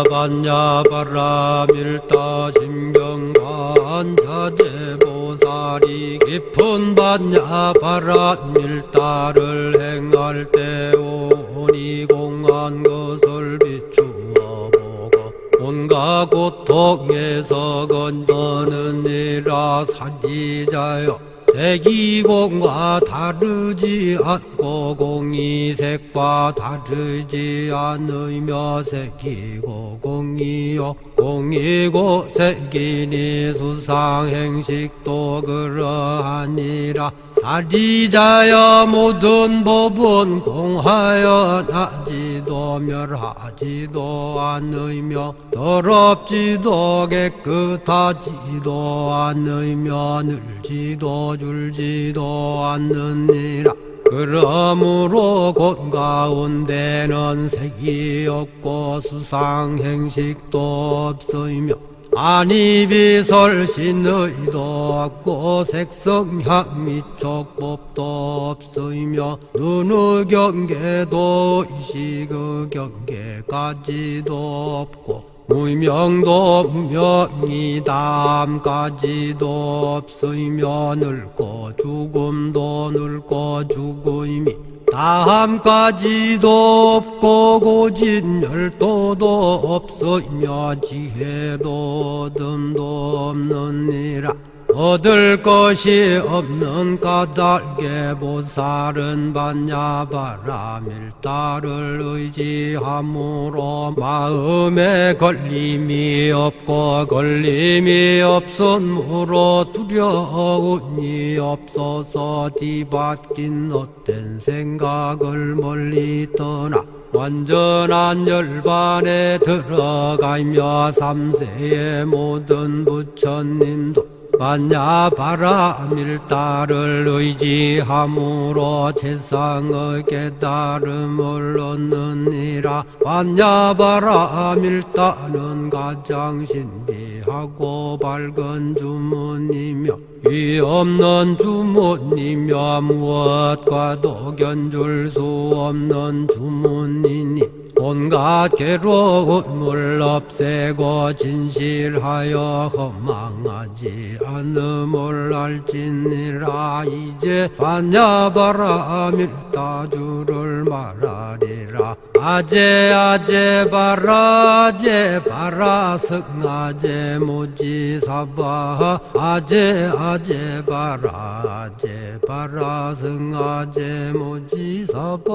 반야바라밀다 심경반자재보살이 깊은 반야바라밀다를 행할 때 오니 공한 것을 비추어 보고 온갖 고통에서 건너느니라. 사리자여, 색이공과 다르지 않고 공이색과 다르지 않으며 색이고 공이요 공이고 색이니 수상행식도 그러하니라. 사리자여, 모든 법은 공하여 나지도 멸하지도 않으며 더럽지도 깨끗하지도 않으며 늘지도 줄지도 않느니라. 그러므로 곳 가운데는 색이 없고 수상행식도 없으며 안이비설신의도 없고 색성향미촉법도 없으며 눈의 경계도 의식의 경계까지도 없고 무명도 무명이담까지도 없으며 늙고 죽음도 늙고 죽음이 다함까지도 없고 고진열도도 없으며 지혜도 듬도 없느니라. 얻을 것이 없는 까닭에 보살은 반야바라밀다를 의지함으로 마음에 걸림이 없고 걸림이 없으므로 두려움이 없어서 뒤바뀐 헛된 생각을 멀리 떠나 완전한 열반에 들어가며 삼세의 모든 부처님도 반야바라밀다를 의지함으로 세상의 깨달음을 얻느니라. 반야바라밀다는 가장 신비하고 밝은 주문이며 위 없는 주문이며 무엇과도 견줄 수 없는 주문이니 온갖 괴로움을 없애고 진실하여 허망하지 않음을 알지니라. 이제 반야바라밀다주를 말하리라. 아제 아제 바라 아제 바라 승아제 모지사바 아제 아제 바라 아제 바라 승아제 모지사바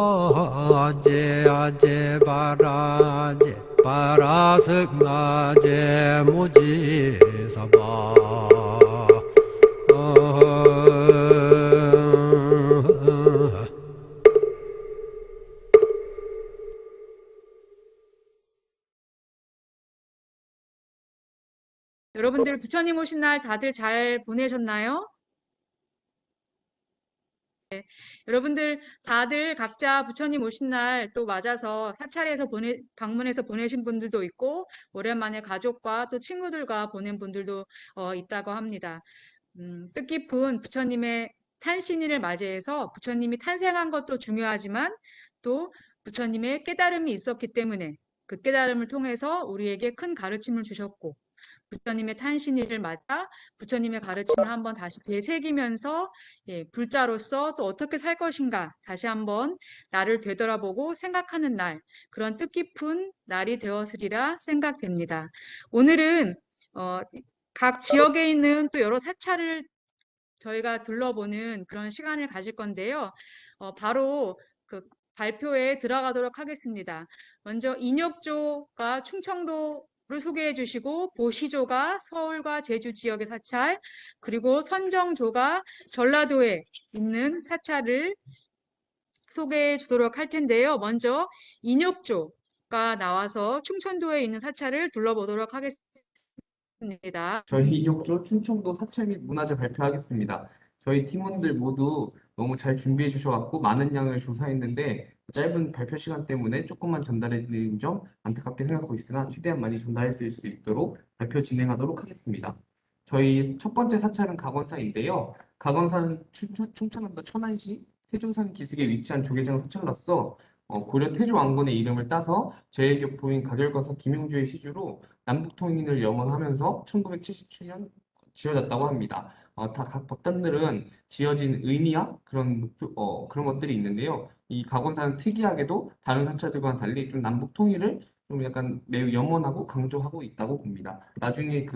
아제 아제 바라 아제 바라 승아제 모지사바. 여러분들 부처님 오신 날 다들 잘 보내셨나요? 네. 여러분들 다들 각자 부처님 오신 날 또 맞아서 사찰에서 방문해서 보내신 분들도 있고 오랜만에 가족과 또 친구들과 보낸 분들도 있다고 합니다. 뜻깊은 부처님의 탄신일을 맞이해서 부처님이 탄생한 것도 중요하지만 또 부처님의 깨달음이 있었기 때문에 그 깨달음을 통해서 우리에게 큰 가르침을 주셨고 부처님의 탄신일을 맞아 부처님의 가르침을 한번 다시 되새기면서 불자로서 또 어떻게 살 것인가 다시 한번 나를 되돌아보고 생각하는 날, 그런 뜻깊은 날이 되었으리라 생각됩니다. 오늘은 각 지역에 있는 또 여러 사찰을 저희가 둘러보는 그런 시간을 가질 건데요. 바로 그 발표에 들어가도록 하겠습니다. 먼저 인혁조가 충청도를 소개해 주시고 보시조가 서울과 제주 지역의 사찰, 그리고 선정조가 전라도에 있는 사찰을 소개해 주도록 할 텐데요. 먼저 인혁조가 나와서 충청도에 있는 사찰을 둘러보도록 하겠습니다. 저희 인혁조 충청도 사찰 및 문화재 발표하겠습니다. 저희 팀원들 모두 너무 잘 준비해 주셔서 많은 양을 조사했는데 짧은 발표 시간 때문에 조금만 전달해 드리는 점 안타깝게 생각하고 있으나 최대한 많이 전달해 드릴 수 있도록 발표 진행하도록 하겠습니다. 저희 첫 번째 사찰은 각원사인데요. 각원사는 충청남도 천안시 세조산 기슭에 위치한 조계종 사찰로서 고려 태조 왕건의 이름을 따서 제일교포인 가결거사 김용주의 시주로 남북통일을 염원하면서 1977년 지어졌다고 합니다. 각 법단들은 지어진 의미와 그런 것들이 있는데요. 이 각원사는 특이하게도 다른 사찰들과는 달리 좀 남북 통일을 좀 약간 매우 염원하고 강조하고 있다고 봅니다. 나중에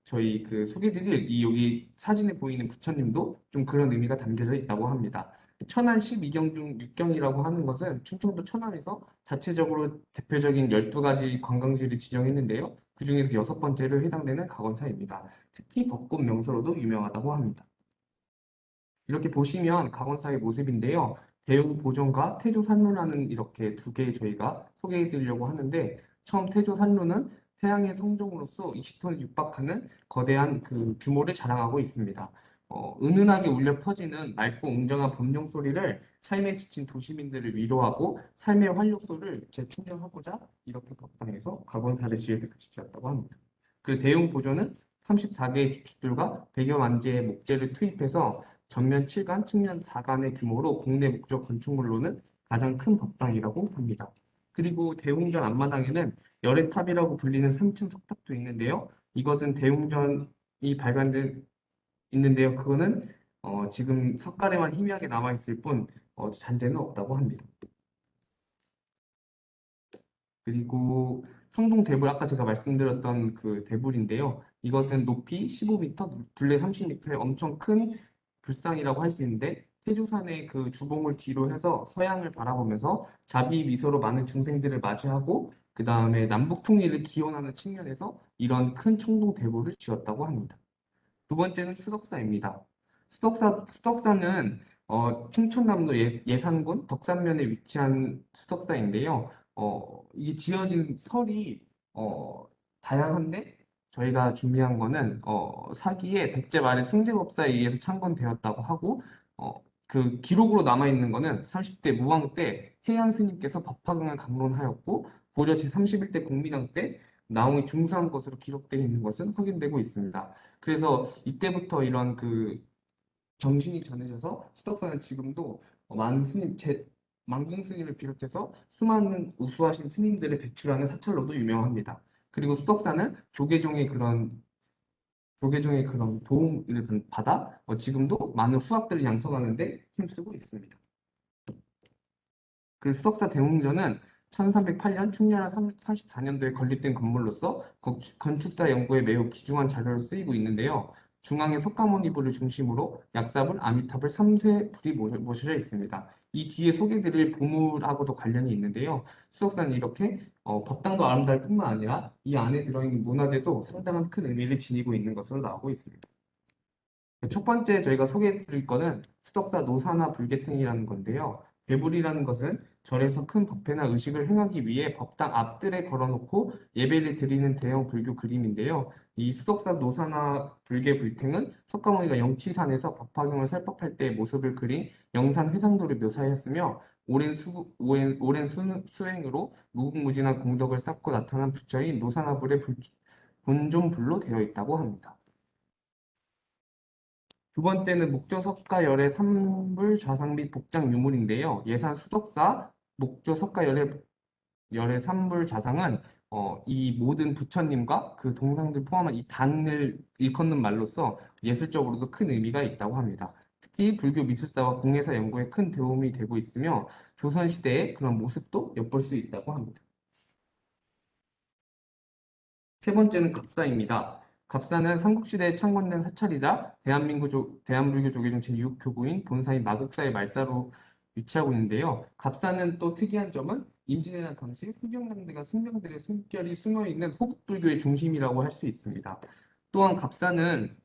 저희 소개드릴 이 여기 사진에 보이는 부처님도 좀 그런 의미가 담겨져 있다고 합니다. 천안 12경 중 6경이라고 하는 것은 충청도 천안에서 자체적으로 대표적인 12가지 관광지를 지정했는데요. 그중에서 6번째로 해당되는 각원사입니다. 특히 벚꽃 명소로도 유명하다고 합니다. 이렇게 보시면 각원사의 모습인데요. 대웅보존과 태조산로라는 이렇게 두 개 저희가 소개해 드리려고 하는데 처음 태조산로는 태양의 성종으로서 20톤을 육박하는 거대한 규모를 자랑하고 있습니다. 은은하게 울려 퍼지는 맑고 웅장한 범용 소리를 삶에 지친 도시민들을 위로하고 삶의 활력소를 재충전하고자 이렇게 법당에서 각원사를 지었다고 합니다. 그 대웅보존은 34개의 주축들과 100여 만재의 목재를 투입해서 전면 7간, 측면 4간의 규모로 국내 목적 건축물로는 가장 큰 법당이라고 합니다. 그리고 대웅전 앞마당에는 열애탑이라고 불리는 3층 석탑도 있는데요. 이것은 대웅전이 발견된 있는데요. 그거는 지금 석가래만 희미하게 남아있을 뿐 잔재는 없다고 합니다. 그리고 청동 대불 아까 제가 말씀드렸던 그 대불인데요. 이것은 높이 15m, 둘레 30m의 엄청 큰 불상이라고 할 수 있는데 태조산의 그 주봉을 뒤로 해서 서양을 바라보면서 자비 미소로 많은 중생들을 맞이하고 그 다음에 남북 통일을 기원하는 측면에서 이런 큰 청동 대불을 지었다고 합니다. 두 번째는 수덕사입니다. 수덕사는 충청남도 예산군 덕산면에 위치한 수덕사인데요. 이게 지어진 설이 어, 다양한데 저희가 준비한 거는 사기에 백제 말의 숭제법사에 의해서 창건되었다고 하고 그 기록으로 남아있는 거는 30대 무왕 때 해안 스님께서 법화경을 강론하였고 고려 제31대 공민왕 때 나홍이 중수한 것으로 기록되어 있는 것은 확인되고 있습니다. 그래서 이때부터 이런 정신이 전해져서 수덕사는 지금도 많은 망궁 스님을 비롯해서 수많은 우수하신 스님들을 배출하는 사찰로도 유명합니다. 그리고 수덕사는 조계종의 그런 도움을 받아 지금도 많은 후학들을 양성하는데 힘쓰고 있습니다. 그리고 수덕사 대웅전은 1308년 충렬한 34년도에 건립된 건물로서 건축사 연구에 매우 귀중한 자료로 쓰이고 있는데요. 중앙에 석가모니불을 중심으로 약사불, 아미타불 3세 불이 모셔져 있습니다. 이 뒤에 소개드릴 보물하고도 관련이 있는데요. 수덕사는 이렇게 법당도 아름다울 뿐만 아니라 이 안에 들어있는 문화재도 상당한 큰 의미를 지니고 있는 것으로 나오고 있습니다. 첫 번째 저희가 소개해 드릴 거는 수덕사 노사나 불계탱이라는 건데요. 배불이라는 것은 절에서 큰 법회나 의식을 행하기 위해 법당 앞뜰에 걸어놓고 예배를 드리는 대형 불교 그림인데요. 이 수덕사 노사나 불계 불탱은 석가모니가 영취산에서 법화경을 설법할 때의 모습을 그린 영산 회상도를 묘사하였으며 오랜 수행으로 무궁무진한 공덕을 쌓고 나타난 부처인 노사나불의 본존불로 되어 있다고 합니다. 두 번째는 목조석가열의 삼불 좌상 및 복장 유물인데요. 예산 수덕사 목조석가열의 삼불 좌상은 이 모든 부처님과 그 동상들 포함한 이 단을 일컫는 말로써 예술적으로도 큰 의미가 있다고 합니다. 특히 불교 미술사와 공예사 연구에 큰 도움이 되고 있으며 조선시대의 그런 모습도 엿볼 수 있다고 합니다. 세 번째는 갑사입니다. 갑사는 삼국시대에 창건된 사찰이자 대한불교 조계종 제6교구인 본사인 마곡사의 말사로 위치하고 있는데요. 갑사는 또 특이한 점은 임진왜란 당시 승경당대가 승경들의 숨결이 숨어있는 호북불교의 중심이라고 할 수 있습니다. 또한 갑사는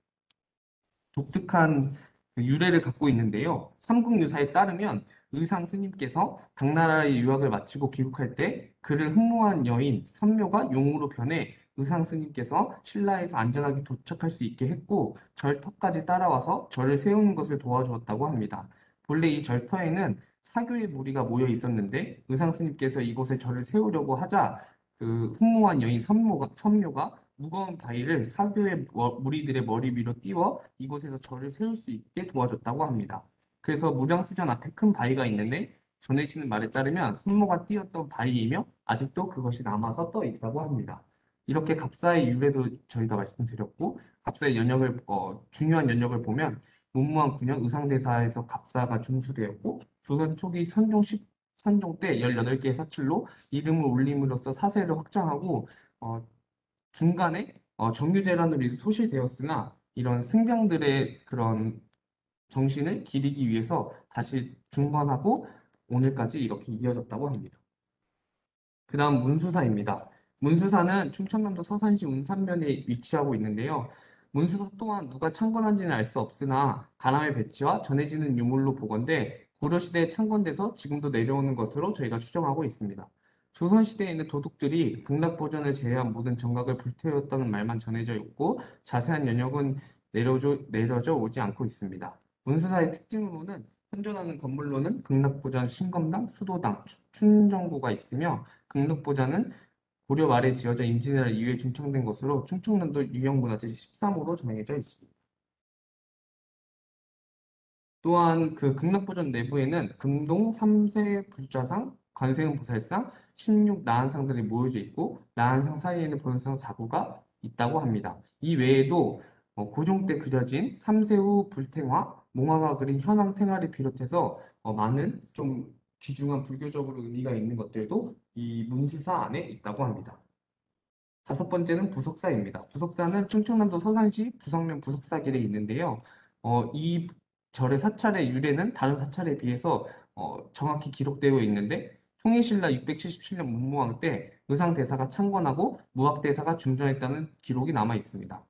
독특한 유래를 갖고 있는데요. 삼국유사에 따르면 의상 스님께서 당나라의 유학을 마치고 귀국할 때 그를 흠모한 여인 선묘가 용으로 변해 의상 스님께서 신라에서 안전하게 도착할 수 있게 했고 절터까지 따라와서 절을 세우는 것을 도와주었다고 합니다. 본래 이 절터에는 사교의 무리가 모여 있었는데 의상 스님께서 이곳에 절을 세우려고 하자 그 흠모한 여인 선묘가 무거운 바위를 사교의 무리들의 머리 위로 띄워 이곳에서 절을 세울 수 있게 도와줬다고 합니다. 그래서 무량수전 앞에 큰 바위가 있는데 전해지는 말에 따르면 손모가 띄었던 바위이며 아직도 그것이 남아서 떠 있다고 합니다. 이렇게 갑사의 유래도 저희가 말씀드렸고 갑사의 연역을 중요한 연역을 보면 문무왕 9년 의상대사에서 갑사가 중수되었고 조선 초기 선종 때 18개의 사찰로 이름을 올림으로써 사세를 확장하고 중간에 정유재란으로 소실되었으나 이런 승병들의 그런 정신을 기리기 위해서 다시 중건하고 오늘까지 이렇게 이어졌다고 합니다. 그 다음 문수사입니다. 문수사는 충청남도 서산시 운산면에 위치하고 있는데요. 문수사 또한 누가 창건한지는 알 수 없으나 가남의 배치와 전해지는 유물로 보건대 고려시대에 창건돼서 지금도 내려오는 것으로 저희가 추정하고 있습니다. 조선시대에 있는 도둑들이 극락보전을 제외한 모든 정각을 불태웠다는 말만 전해져 있고 자세한 연역은 내려져 오지 않고 있습니다. 문수사의 특징으로는 현존하는 건물로는 극락보전, 신검당, 수도당, 춘정고가 있으며 극락보전은 고려 말에 지어져 임진왜란 이후에 중창된 것으로 충청남도 유형문화재 13호로 정해져 있습니다. 또한 그 극락보전 내부에는 금동 3세 불좌상, 관세음 보살상, 16 나한상들이 모여져 있고 나한상 사이에는 보살상 4구가 있다고 합니다. 이 외에도 고종 때 그려진 3세후 불탱화, 몽화가 그린 현황 탱화를 비롯해서 많은 좀 귀중한 불교적으로 의미가 있는 것들도 이 문수사 안에 있다고 합니다. 다섯 번째는 부석사입니다. 부석사는 충청남도 서산시 부석면 부석사길에 있는데요. 이 절의 사찰의 유래는 다른 사찰에 비해서 정확히 기록되어 있는데 통일신라 677년 문무왕 때 의상대사가 창건하고 무학대사가 중전했다는 기록이 남아 있습니다.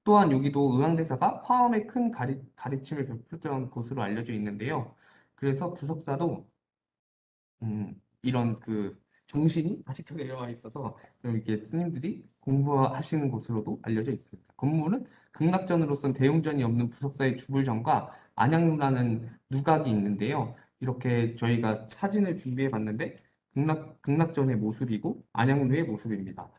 또한 여기도 의왕대사가 화엄에 큰 가르침을 베풀던 곳으로 알려져 있는데요. 그래서 부석사도 이런 그 정신이 아직도 내려와 있어서 이렇게 스님들이 공부하시는 곳으로도 알려져 있습니다. 건물은 극락전으로선 대웅전이 없는 부석사의 주불전과 안양루라는 누각이 있는데요. 이렇게 저희가 사진을 준비해 봤는데 극락전의 모습이고 안양루의 모습입니다.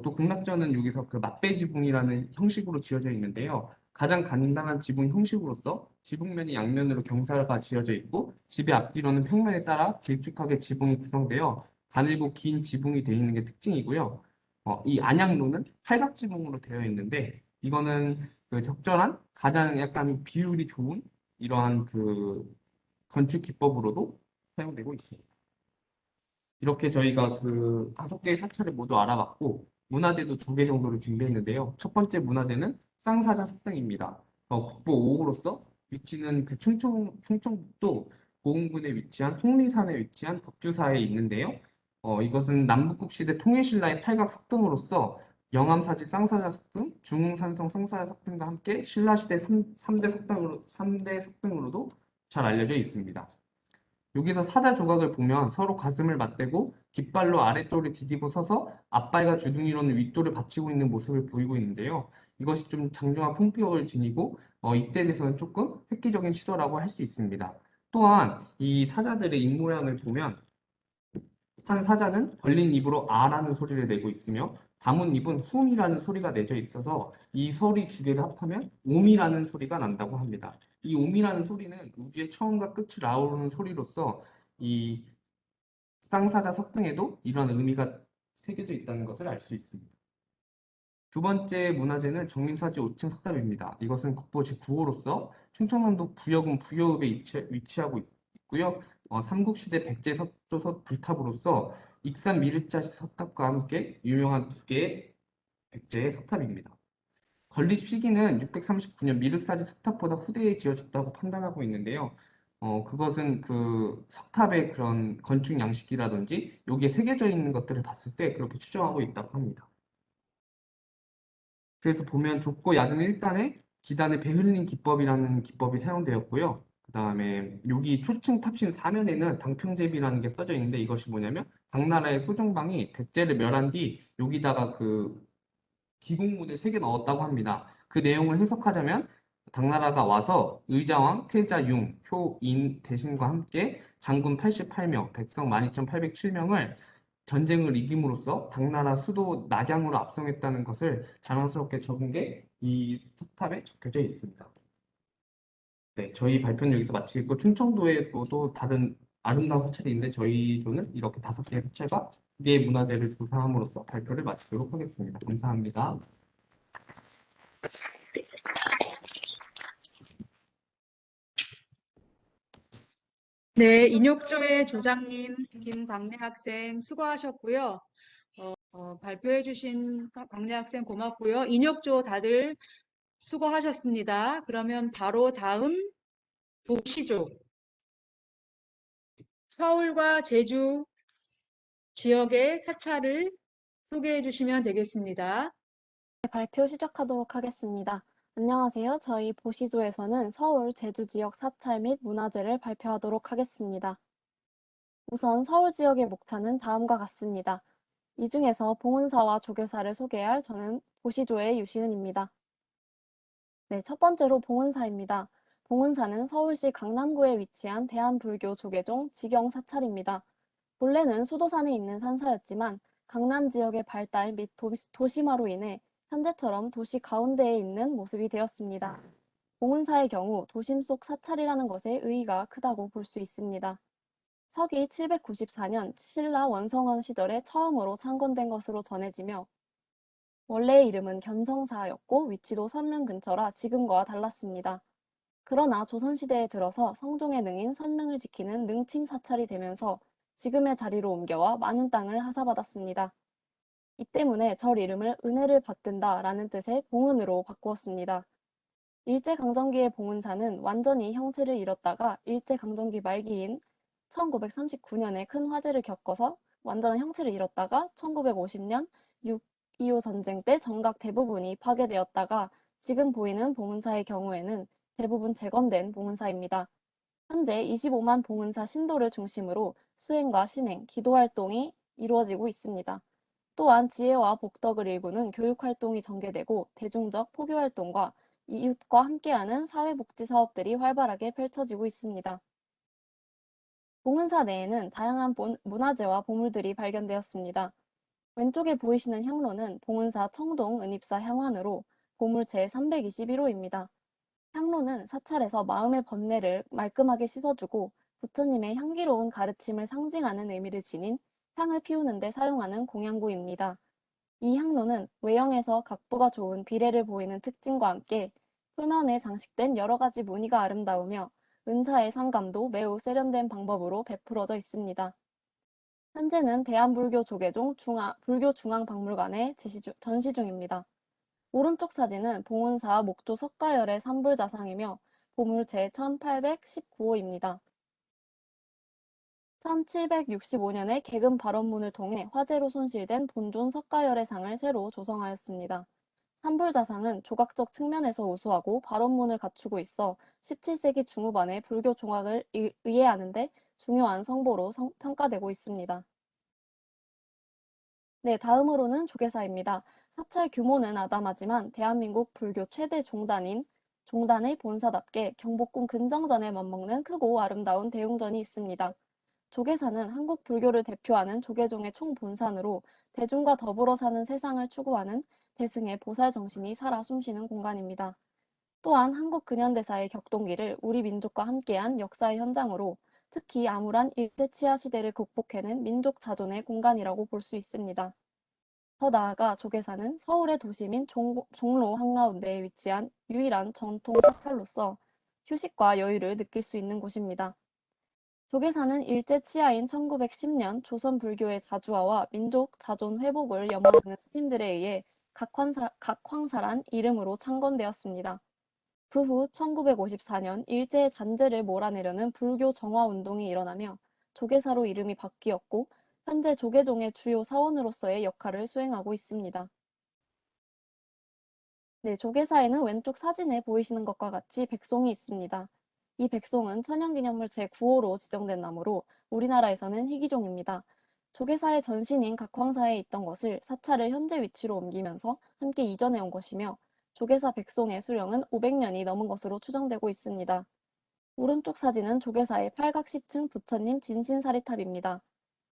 또 극락전은 여기서 그 맞배 지붕이라는 형식으로 지어져 있는데요. 가장 간단한 지붕 형식으로서 지붕면이 양면으로 경사가 지어져 있고 집의 앞뒤로는 평면에 따라 길쭉하게 지붕이 구성되어 가늘고 긴 지붕이 되어 있는 게 특징이고요. 이 안양로는 팔각 지붕으로 되어 있는데 이거는 그 적절한 가장 약간 비율이 좋은 이러한 그 건축 기법으로도 사용되고 있습니다. 이렇게 저희가 그 5개의 사찰을 모두 알아봤고 문화재도 2개 정도를 준비했는데요. 첫 번째 문화재는 쌍사자 석등입니다. 국보 5호로서 위치는 그 충청북도 보은군에 위치한 속리산에 위치한 덕주사에 있는데요. 이것은 남북국 시대 통일신라의 팔각 석등으로서 영암사지 쌍사자 석등, 중흥산성 쌍사자 석등과 함께 신라시대 3대 석등으로도 잘 알려져 있습니다. 여기서 사자 조각을 보면 서로 가슴을 맞대고 깃발로 아랫돌을 디디고 서서 앞발과 주둥이로는 윗돌을 받치고 있는 모습을 보이고 있는데요. 이것이 좀 장중한 풍격을 지니고 이때 대해서는 조금 획기적인 시도라고 할 수 있습니다. 또한 이 사자들의 입 모양을 보면 한 사자는 벌린 입으로 아라는 소리를 내고 있으며 다문 입은 훔이라는 소리가 내져 있어서 이 소리 2개를 합하면 옴이라는 소리가 난다고 합니다. 이 옴이라는 소리는 우주의 처음과 끝을 아우르는 소리로서 이 쌍사자 석등에도 이런 의미가 새겨져 있다는 것을 알 수 있습니다. 두 번째 문화재는 정림사지 5층 석탑입니다. 이것은 국보 제9호로서 충청남도 부여군 부여읍에 위치하고 있고요. 삼국시대 백제석조선 불탑으로서 익산 미르자시 석탑과 함께 유명한 2개의 백제의 석탑입니다. 건립 시기는 639년 미륵사지 석탑보다 후대에 지어졌다고 판단하고 있는데요. 그것은 그 석탑의 그런 건축 양식이라든지 여기에 새겨져 있는 것들을 봤을 때 그렇게 추정하고 있다고 합니다. 그래서 보면 좁고 얕은 1단에 기단에 배 흘린 기법이라는 기법이 사용되었고요. 그 다음에 여기 초층 탑신 사면에는 당평제비라는 게 써져 있는데 이것이 뭐냐면 당나라의 소정방이 백제를 멸한 뒤 여기다가 그 기공문을 3개 넣었다고 합니다. 그 내용을 해석하자면 당나라가 와서 의자왕, 태자, 융, 효, 인 대신과 함께 장군 88명, 백성 12,807명을 전쟁을 이김으로써 당나라 수도 낙양으로 압송했다는 것을 자랑스럽게 적은 게 이 석탑에 적혀져 있습니다. 네, 저희 발표는 여기서 마치겠고 충청도에도 다른 아름다운 사찰인데 저희 조는 이렇게 5개의 사찰과 2개의 문화재를 조사함으로써 발표를 마치도록 하겠습니다. 감사합니다. 네, 인욕조의 조장님, 김광래 학생 수고하셨고요. 발표해주신 광래 학생 고맙고요. 인욕조 다들 수고하셨습니다. 그러면 바로 다음 도시조. 서울과 제주 지역의 사찰을 소개해 주시면 되겠습니다. 발표 시작하도록 하겠습니다. 안녕하세요. 저희 보시조에서는 서울, 제주 지역 사찰 및 문화재를 발표하도록 하겠습니다. 우선 서울 지역의 목차는 다음과 같습니다. 이 중에서 봉은사와 조교사를 소개할 저는 보시조의 유시은입니다. 네, 첫 번째로 봉은사입니다. 봉은사는 서울시 강남구에 위치한 대한불교 조계종 직영 사찰입니다. 본래는 수도산에 있는 산사였지만 강남 지역의 발달 및 도심화로 인해 현재처럼 도시 가운데에 있는 모습이 되었습니다. 봉은사의 경우 도심 속 사찰이라는 것에 의의가 크다고 볼 수 있습니다. 서기 794년 신라 원성원 시절에 처음으로 창건된 것으로 전해지며 원래의 이름은 견성사였고 위치도 선릉 근처라 지금과 달랐습니다. 그러나 조선시대에 들어서 성종의 능인 선릉을 지키는 능침 사찰이 되면서 지금의 자리로 옮겨와 많은 땅을 하사받았습니다. 이 때문에 절 이름을 은혜를 받든다 라는 뜻의 봉은으로 바꾸었습니다. 일제강점기의 봉은사는 완전히 형체를 잃었다가 일제강점기 말기인 1939년에 큰 화재를 겪어서 완전한 형체를 잃었다가 1950년 6.25 전쟁 때 정각 대부분이 파괴되었다가 지금 보이는 봉은사의 경우에는 대부분 재건된 봉은사입니다. 현재 25만 봉은사 신도를 중심으로 수행과 신행, 기도 활동이 이루어지고 있습니다. 또한 지혜와 복덕을 일구는 교육 활동이 전개되고 대중적 포교 활동과 이웃과 함께하는 사회복지 사업들이 활발하게 펼쳐지고 있습니다. 봉은사 내에는 다양한 문화재와 보물들이 발견되었습니다. 왼쪽에 보이시는 향로는 봉은사 청동 은입사 향환으로 보물 제321호입니다. 향로는 사찰에서 마음의 번뇌를 말끔하게 씻어주고 부처님의 향기로운 가르침을 상징하는 의미를 지닌 향을 피우는 데 사용하는 공양구입니다. 이 향로는 외형에서 각도가 좋은 비례를 보이는 특징과 함께 표면에 장식된 여러 가지 무늬가 아름다우며 은사의 상감도 매우 세련된 방법으로 베풀어져 있습니다. 현재는 대한불교 조계종 불교중앙박물관에 전시 중입니다. 오른쪽 사진은 봉은사 목조 석가열의 산불자상이며 보물 제1819호입니다. 1765년에 개금 발원문을 통해 화재로 손실된 본존 석가열의 상을 새로 조성하였습니다. 산불자상은 조각적 측면에서 우수하고 발원문을 갖추고 있어 17세기 중후반에 불교 종학을 이해하는 데 중요한 성보로 평가되고 있습니다. 네, 다음으로는 조계사입니다. 사찰 규모는 아담하지만 대한민국 불교 최대 종단의 본사답게 경복궁 근정전에 맞먹는 크고 아름다운 대웅전이 있습니다. 조계사는 한국 불교를 대표하는 조계종의 총본산으로 대중과 더불어 사는 세상을 추구하는 대승의 보살 정신이 살아 숨쉬는 공간입니다. 또한 한국 근현대사의 격동기를 우리 민족과 함께한 역사의 현장으로 특히 암울한 일제치하 시대를 극복해낸 민족 자존의 공간이라고 볼 수 있습니다. 더 나아가 조계사는 서울의 도심인 종로 한가운데에 위치한 유일한 전통 사찰로서 휴식과 여유를 느낄 수 있는 곳입니다. 조계사는 일제 치하인 1910년 조선 불교의 자주화와 민족 자존 회복을 염원하는 스님들에 의해 각황사란 이름으로 창건되었습니다. 그 후 1954년 일제의 잔재를 몰아내려는 불교 정화 운동이 일어나며 조계사로 이름이 바뀌었고 현재 조계종의 주요 사원으로서의 역할을 수행하고 있습니다. 네, 조계사에는 왼쪽 사진에 보이시는 것과 같이 백송이 있습니다. 이 백송은 천연기념물 제9호로 지정된 나무로 우리나라에서는 희귀종입니다. 조계사의 전신인 각황사에 있던 것을 사찰을 현재 위치로 옮기면서 함께 이전해 온 것이며 조계사 백송의 수령은 500년이 넘은 것으로 추정되고 있습니다. 오른쪽 사진은 조계사의 팔각십층 부처님 진신사리탑입니다.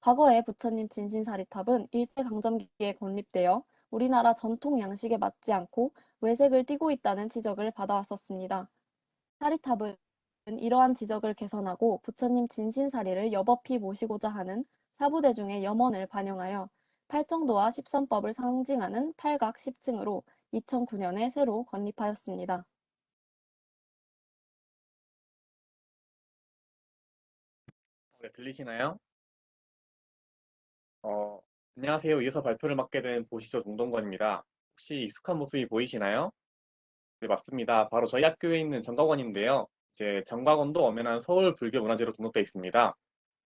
과거의 부처님 진신사리탑은 일제강점기에 건립되어 우리나라 전통 양식에 맞지 않고 외색을 띠고 있다는 지적을 받아왔었습니다. 사리탑은 이러한 지적을 개선하고 부처님 진신사리를 여법히 모시고자 하는 사부대중의 염원을 반영하여 팔정도와 십선법을 상징하는 팔각 십증으로 2009년에 새로 건립하였습니다. 네, 들리시나요? 어, 안녕하세요. 이어서 발표를 맡게 된 보시조 동동건입니다. 혹시 익숙한 모습이 보이시나요? 네, 맞습니다. 바로 저희 학교에 있는 정각원인데요. 이제 정각원도 엄연한 서울 불교문화재로 등록되어 있습니다.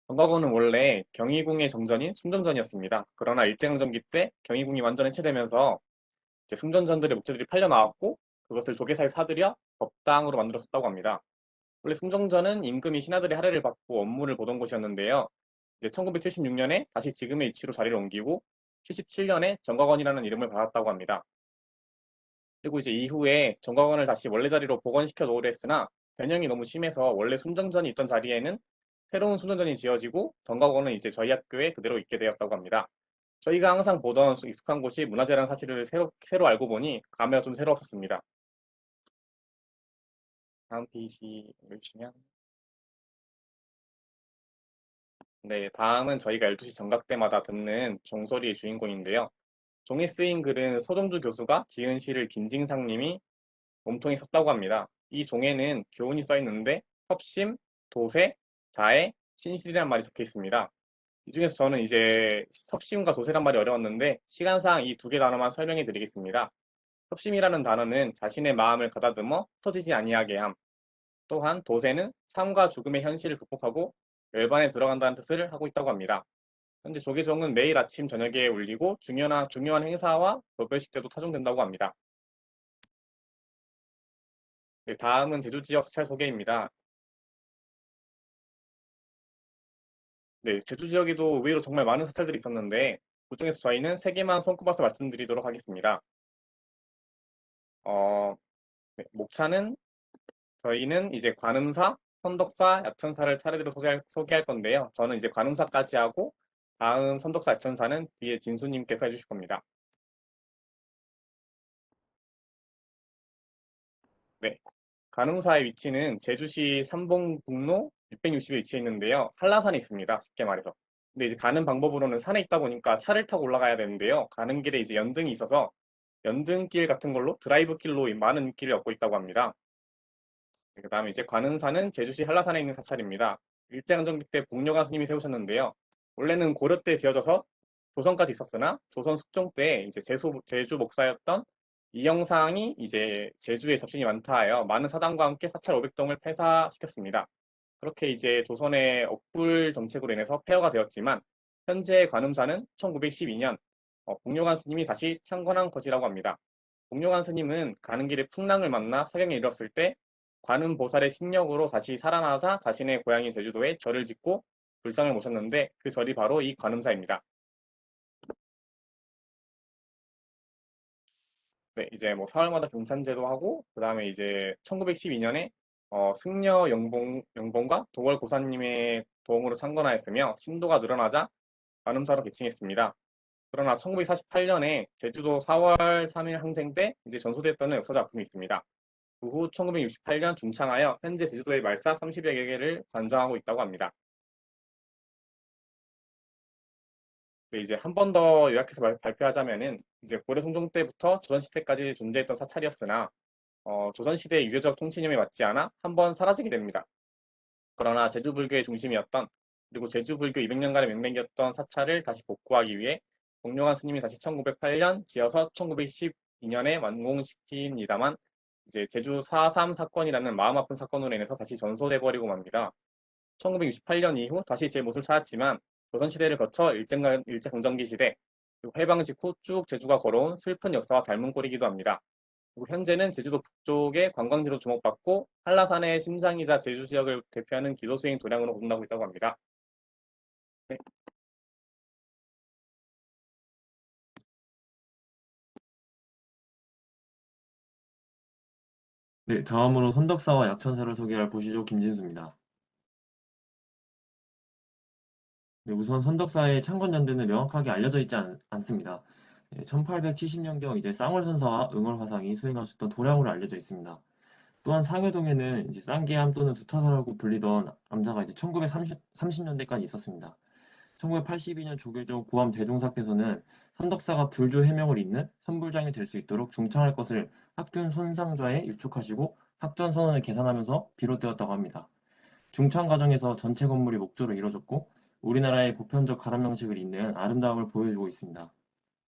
정각원은 원래 경희궁의 정전인 숭정전이었습니다. 그러나 일제강점기 때 경희궁이 완전 해체되면서 이제 숭정전들의 목재들이 팔려 나왔고 그것을 조계사에 사들여 법당으로 만들었었다고 합니다. 원래 숭정전은 임금이 신하들의 할애를 받고 업무를 보던 곳이었는데요. 이제 1976년에 다시 지금의 위치로 자리를 옮기고 77년에 정각원이라는 이름을 받았다고 합니다. 그리고 이제 이후에 정각원을 다시 원래 자리로 복원시켜 놓으려 했으나 변형이 너무 심해서 원래 순정전이 있던 자리에는 새로운 순정전이 지어지고 정각원은 이제 저희 학교에 그대로 있게 되었다고 합니다. 저희가 항상 보던 익숙한 곳이 문화재라는 사실을 새로 알고 보니 감회가 좀 새로웠었습니다. 다음 페이지 읽어주시면. 네, 다음은 저희가 12시 정각 때마다 듣는 종소리의 주인공인데요. 종에 쓰인 글은 서종주 교수가 지은 시를 김징상님이 몸통에 썼다고 합니다. 이 종에는 교훈이 써 있는데 협심, 도세, 자애, 신실이란 말이 적혀 있습니다. 이 중에서 저는 이제 협심과 도세란 말이 어려웠는데 시간상 이 두 개 단어만 설명해 드리겠습니다. 협심이라는 단어는 자신의 마음을 가다듬어 흩어지지 아니하게 함. 또한 도세는 삶과 죽음의 현실을 극복하고 열반에 들어간다는 뜻을 하고 있다고 합니다. 현재 조계종은 매일 아침 저녁에 울리고 중요한 행사와 결별식 때도 타종된다고 합니다. 네, 다음은 제주 지역 사찰 소개입니다. 네, 제주 지역에도 의외로 정말 많은 사찰들이 있었는데 그중에서 저희는 3개만 손꼽아서 말씀드리도록 하겠습니다. 네, 목차는 저희는 이제 관음사, 선덕사, 야천사를 차례대로 소개할 건데요. 저는 이제 관음사까지 하고 다음 선덕사, 야천사는 뒤에 진수님께서 해주실 겁니다. 네, 관음사의 위치는 제주시 삼봉북로 660에 위치해 있는데요. 한라산에 있습니다. 쉽게 말해서. 근데 이제 가는 방법으로는 산에 있다 보니까 차를 타고 올라가야 되는데요. 가는 길에 이제 연등이 있어서 연등길 같은 걸로 드라이브 길로 많은 길을 얻고 있다고 합니다. 그 다음에 이제 관음사는 제주시 한라산에 있는 사찰입니다. 일제강점기 때 복료가 스님이 세우셨는데요. 원래는 고려 때 지어져서 조선까지 있었으나 조선 숙종 때 이제 제주 목사였던 이영상이 이제 제주에 접신이 많다 하여 많은 사당과 함께 사찰 500동을 폐사시켰습니다. 그렇게 이제 조선의 억불 정책으로 인해서 폐허가 되었지만 현재 관음사는 1912년 복료관 스님이 다시 창건한 것이라고 합니다. 복료관 스님은 가는 길에 풍랑을 만나 사경에 이르렀을 때 관음보살의 신력으로 다시 살아나서 자신의 고향인 제주도에 절을 짓고 불상을 모셨는데 그 절이 바로 이 관음사입니다. 네, 이제 뭐 사월마다 경산제도 하고 그 다음에 이제 1912년에 승려 영봉과 도월 고사님의 도움으로 창건하였으며 신도가 늘어나자 관음사로 개칭했습니다. 그러나 1948년에 제주도 4월 3일 항쟁 때 이제 전소됐던 역사 작품이 있습니다. 그 후 1968년 중창하여 현재 제주도의 말사 30여 개를 관장하고 있다고 합니다. 네, 이제 한 번 더 요약해서 발표하자면은 이제 고려 성종 때부터 조선시대까지 존재했던 사찰이었으나 조선시대의 유교적 통치념에 맞지 않아 한 번 사라지게 됩니다. 그러나 제주불교의 중심이었던 그리고 제주불교 200년간의 맹맥이었던 사찰을 다시 복구하기 위해 복룡한 스님이 다시 1908년 지어서 1912년에 완공시킵니다만 이제 제주 4.3 사건이라는 마음 아픈 사건으로 인해서 다시 전소돼 버리고 맙니다. 1968년 이후 다시 제 모습을 찾았지만 조선시대를 거쳐 일제강점기 시대 그리고 해방 직후 쭉 제주가 걸어온 슬픈 역사와 닮은 꼴이기도 합니다. 그리고 현재는 제주도 북쪽의 관광지로 주목받고 한라산의 심장이자 제주 지역을 대표하는 기도수행 도량으로 거듭나고 있다고 합니다. 네. 네, 다음으로 선덕사와 약천사를 소개할 보시죠. 김진수입니다. 네, 우선 선덕사의 창건 연대는 명확하게 알려져 있지 않습니다. 1870년경 이제 쌍월선사와 응월화상이 수행하셨던 도량으로 알려져 있습니다. 또한 상해동에는 이제 쌍계암 또는 두타사라고 불리던 암사가 이제 1930년대까지 있었습니다. 1982년 조계종 고암 대종사께서는 선덕사가 불교 해명을 잇는 선불장이 될 수 있도록 중창할 것을 학균 손상좌에 유축하시고 학전 선언을 계산하면서 비롯되었다고 합니다. 중창 과정에서 전체 건물이 목조로 이루어졌고 우리나라의 보편적 가람 형식을 잇는 아름다움을 보여주고 있습니다.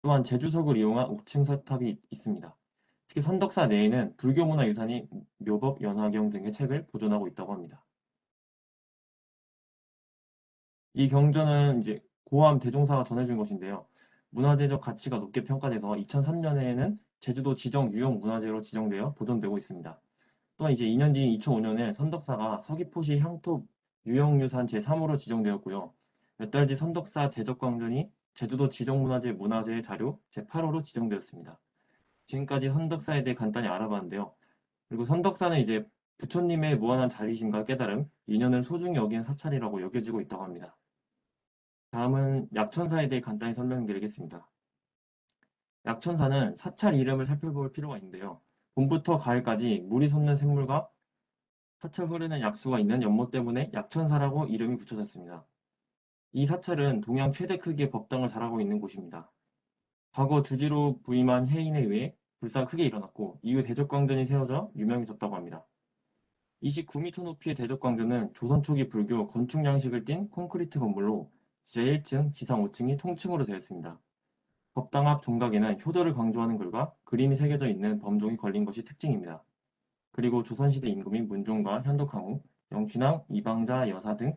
또한 제주석을 이용한 옥층 서탑이 있습니다. 특히 선덕사 내에는 불교문화유산이 묘법, 연화경 등의 책을 보존하고 있다고 합니다. 이 경전은 이제 고암 대종사가 전해준 것인데요. 문화재적 가치가 높게 평가돼서 2003년에는 제주도 지정 유형 문화재로 지정되어 보존되고 있습니다. 또한 이제 2년 뒤인 2005년에 선덕사가 서귀포시 향토 유형유산 제3호로 지정되었고요. 몇 달 뒤 선덕사 대적광전이 제주도 지정문화재 문화재 자료 제8호로 지정되었습니다. 지금까지 선덕사에 대해 간단히 알아봤는데요. 그리고 선덕사는 이제 부처님의 무한한 자비심과 깨달음, 인연을 소중히 여기는 사찰이라고 여겨지고 있다고 합니다. 다음은 약천사에 대해 간단히 설명드리겠습니다. 약천사는 사찰 이름을 살펴볼 필요가 있는데요. 봄부터 가을까지 물이 솟는 샘물과 사찰 흐르는 약수가 있는 연못 때문에 약천사라고 이름이 붙여졌습니다. 이 사찰은 동양 최대 크기의 법당을 잘하고 있는 곳입니다. 과거 주지로 부임한 해인에 의해 불사가 크게 일어났고 이후 대적광전이 세워져 유명해졌다고 합니다. 29m 높이의 대적광전은 조선 초기 불교 건축 양식을 띤 콘크리트 건물로 지하 1층, 지상 5층이 통층으로 되어 있습니다. 법당 앞 종각에는 효도를 강조하는 글과 그림이 새겨져 있는 범종이 걸린 것이 특징입니다. 그리고 조선시대 임금인 문종과 현덕항우, 영춘왕, 이방자, 여사 등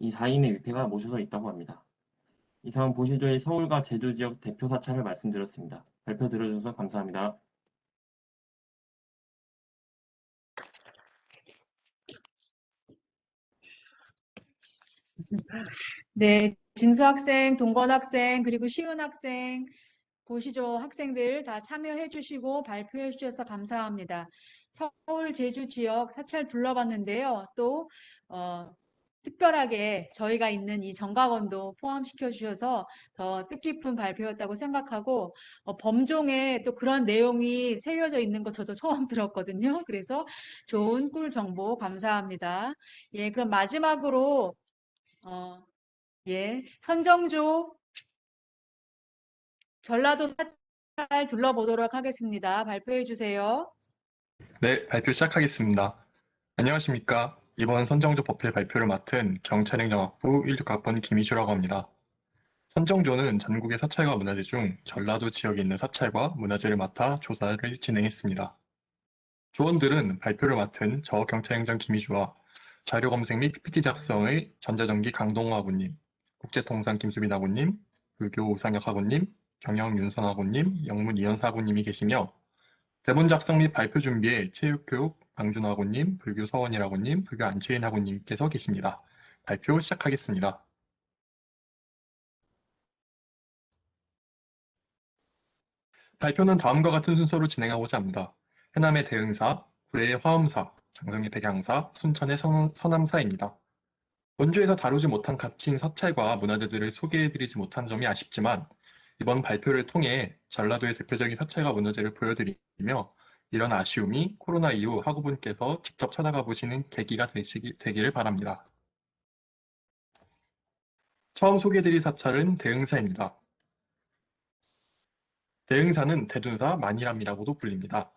이 4인의 위패가 모셔져 있다고 합니다. 이상 보시조의 서울과 제주 지역 대표 사찰을 말씀드렸습니다. 발표 들어주셔서 감사합니다. 네, 진수 학생, 동건 학생, 그리고 시은 학생, 보시죠 학생들 다 참여해 주시고 발표해 주셔서 감사합니다. 서울, 제주 지역 사찰 둘러봤는데요. 또 특별하게 저희가 있는 이 정각원도 포함시켜 주셔서 더 뜻깊은 발표였다고 생각하고 범종에 또 그런 내용이 새겨져 있는 거 저도 처음 들었거든요. 그래서 좋은 꿀 정보 감사합니다. 예, 그럼 마지막으로 선정조 전라도 사찰 둘러보도록 하겠습니다. 발표해 주세요. 네, 발표 시작하겠습니다. 안녕하십니까. 이번 선정조 법회 발표를 맡은 경찰행정학부 16학번 김희주라고 합니다. 선정조는 전국의 사찰과 문화재 중 전라도 지역에 있는 사찰과 문화재를 맡아 조사를 진행했습니다. 조원들은 발표를 맡은 저 경찰행정 김희주와 자료 검색 및 PPT 작성의 전자전기 강동호 학우님, 국제통상 김수빈 학우님, 불교 오상혁 학우님, 경영 윤선 학우님, 영문 이현사 학우님이 계시며 대본 작성 및 발표 준비에 체육교육 방준호 학우님, 불교 서원일 학우님, 불교 안채인 학우님께서 계십니다. 발표 시작하겠습니다. 발표는 다음과 같은 순서로 진행하고자 합니다. 해남의 대흥사, 구례의 화엄사, 장성의 백양사, 순천의 서남사입니다. 원조에서 다루지 못한 가치인 사찰과 문화재들을 소개해드리지 못한 점이 아쉽지만 이번 발표를 통해 전라도의 대표적인 사찰과 문화재를 보여드리며 이런 아쉬움이 코로나 이후 학우분께서 직접 찾아가 보시는 계기가 되기를 바랍니다. 처음 소개해드릴 사찰은 대흥사입니다. 대흥사는 대둔사 만일암이라고도 불립니다.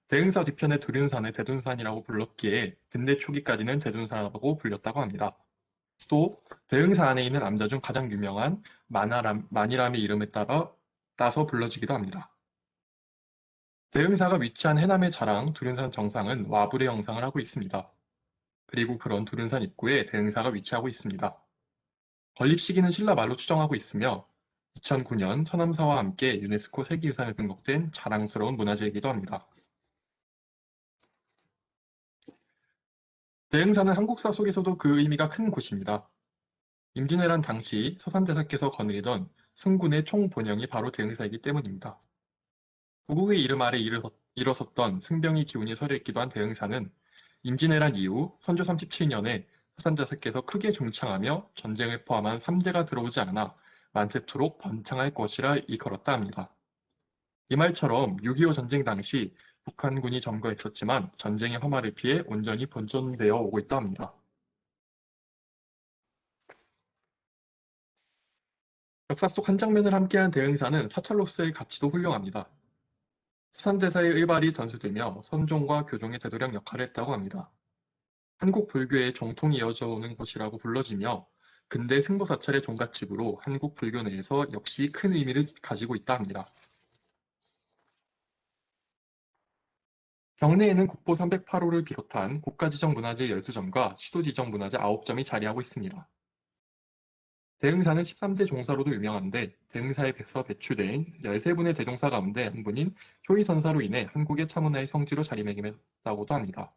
대흥사 뒤편의 두륜산을 대둔산이라고 불렀기에 근대 초기까지는 대둔사라고 불렸다고 합니다. 또 대흥사 안에 있는 암자 중 가장 유명한 만일암의 이름에 따서 불러지기도 합니다. 대흥사가 위치한 해남의 자랑 두륜산 정상은 와불의 형상을 하고 있습니다. 그리고 그런 두륜산 입구에 대흥사가 위치하고 있습니다. 건립 시기는 신라 말로 추정하고 있으며 2009년 서남사와 함께 유네스코 세계유산에 등록된 자랑스러운 문화재이기도 합니다. 대흥사는 한국사 속에서도 그 의미가 큰 곳입니다. 임진왜란 당시 서산대사께서 거느리던 승군의 총본영이 바로 대흥사이기 때문입니다. 고국의 이름 아래 일어섰던 승병이 기운이 서려있기도 한 대흥사는 임진왜란 이후 선조 37년에 서산대사께서 크게 중창하며 전쟁을 포함한 3제가 들어오지 않아 만세토록 번창할 것이라 일컬었다 합니다. 이 말처럼 6.25 전쟁 당시 북한군이 점거했었지만 전쟁의 험화를 피해 온전히 본전되어 오고 있다 합니다. 역사 속 한 장면을 함께한 대흥사는 사찰로서의 가치도 훌륭합니다. 수산대사의 의발이 전수되며 선종과 교종의 대도량 역할을 했다고 합니다. 한국 불교의 정통이 이어져 오는 곳이라고 불러지며 근대 승보사찰의 종갓집으로 한국 불교 내에서 역시 큰 의미를 가지고 있다 합니다. 경내에는 국보 308호를 비롯한 국가지정문화재 12점과 시도지정문화재 9점이 자리하고 있습니다. 대흥사는 13대 종사로도 유명한데 대흥사에서 배출된 13분의 대종사 가운데 한 분인 효의선사로 인해 한국의 차문화의 성지로 자리매김했다고도 합니다.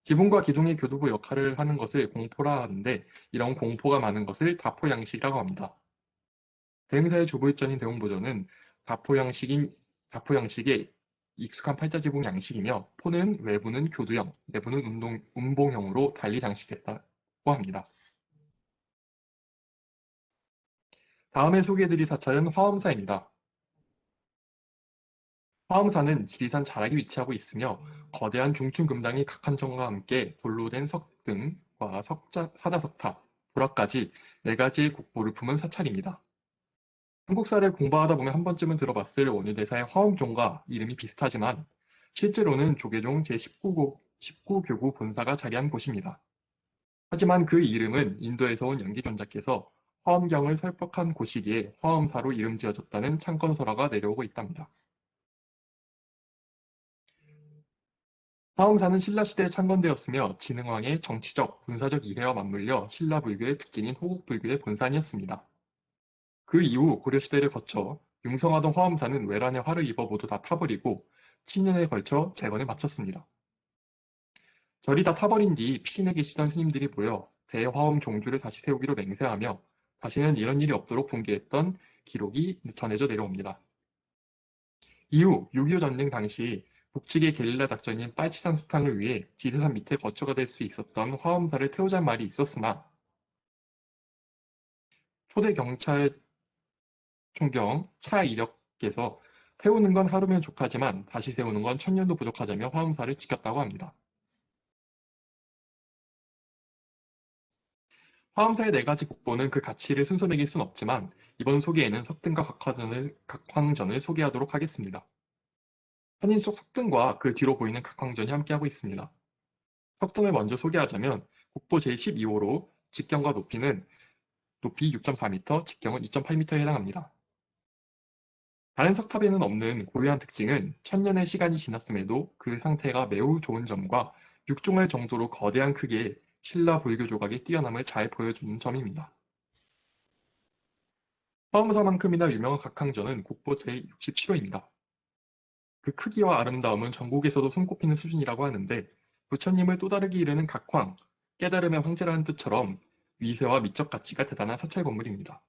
지붕과 기둥의 교두보 역할을 하는 것을 공포라 하는데 이런 공포가 많은 것을 다포양식이라고 합니다. 대흥사의 주불전인 대웅보전은 다포양식의 익숙한 팔자지붕 양식이며 포는 외부는 교두형, 내부는 운봉형으로 달리 장식했다고 합니다. 다음에 소개해드릴 사찰은 화엄사입니다. 화엄사는 지리산 자락에 위치하고 있으며 거대한 중층금당이 각한정과 함께 돌로 된 석등과 사자석탑, 불화까지 4가지의 국보를 품은 사찰입니다. 한국사를 공부하다 보면 한 번쯤은 들어봤을 원효대사의 화엄종과 이름이 비슷하지만 실제로는 조계종 제19교구 본사가 자리한 곳입니다. 하지만 그 이름은 인도에서 온 연기존자께서 화엄경을 설법한 곳이기에 화엄사로 이름 지어졌다는 창건설화가 내려오고 있답니다. 화엄사는 신라시대에 창건되었으며 진흥왕의 정치적, 군사적 이해와 맞물려 신라불교의 특징인 호국불교의 본산이었습니다. 그 이후 고려시대를 거쳐 융성하던 화엄사는 외란의 화를 입어 모두 다 타버리고 7년에 걸쳐 재건을 마쳤습니다. 절이 다 타버린 뒤 피신해 계시던 스님들이 모여 대화엄 종주를 다시 세우기로 맹세하며 다시는 이런 일이 없도록 붕괴했던 기록이 전해져 내려옵니다. 이후 6.25 전쟁 당시 북측의 게릴라 작전인 빨치산 수탕을 위해 지리산 밑에 거처가 될 수 있었던 화엄사를 태우자는 말이 있었으나 초대 경찰 총경 차이력께서 태우는 건 하루면 족하지만 다시 세우는 건 1000년도 부족하자며 화엄사를 지켰다고 합니다. 화엄사의 4가지 국보는 그 가치를 순서 매길 순 없지만 이번 소개에는 석등과 각황전을 소개하도록 하겠습니다. 사진 속 석등과 그 뒤로 보이는 각황전이 함께하고 있습니다. 석등을 먼저 소개하자면 국보 제12호로 직경과 높이는 높이 6.4m, 직경은 2.8m에 해당합니다. 다른 석탑에는 없는 고유한 특징은 1000년의 시간이 지났음에도 그 상태가 매우 좋은 점과 6종할 정도로 거대한 크기의 신라 불교 조각의 뛰어남을 잘 보여주는 점입니다. 화엄사만큼이나 유명한 각황전은 국보 제67호입니다. 그 크기와 아름다움은 전국에서도 손꼽히는 수준이라고 하는데 부처님을 또 다르게 이르는 각황, 깨달음의 황제라는 뜻처럼 위세와 미적 가치가 대단한 사찰 건물입니다.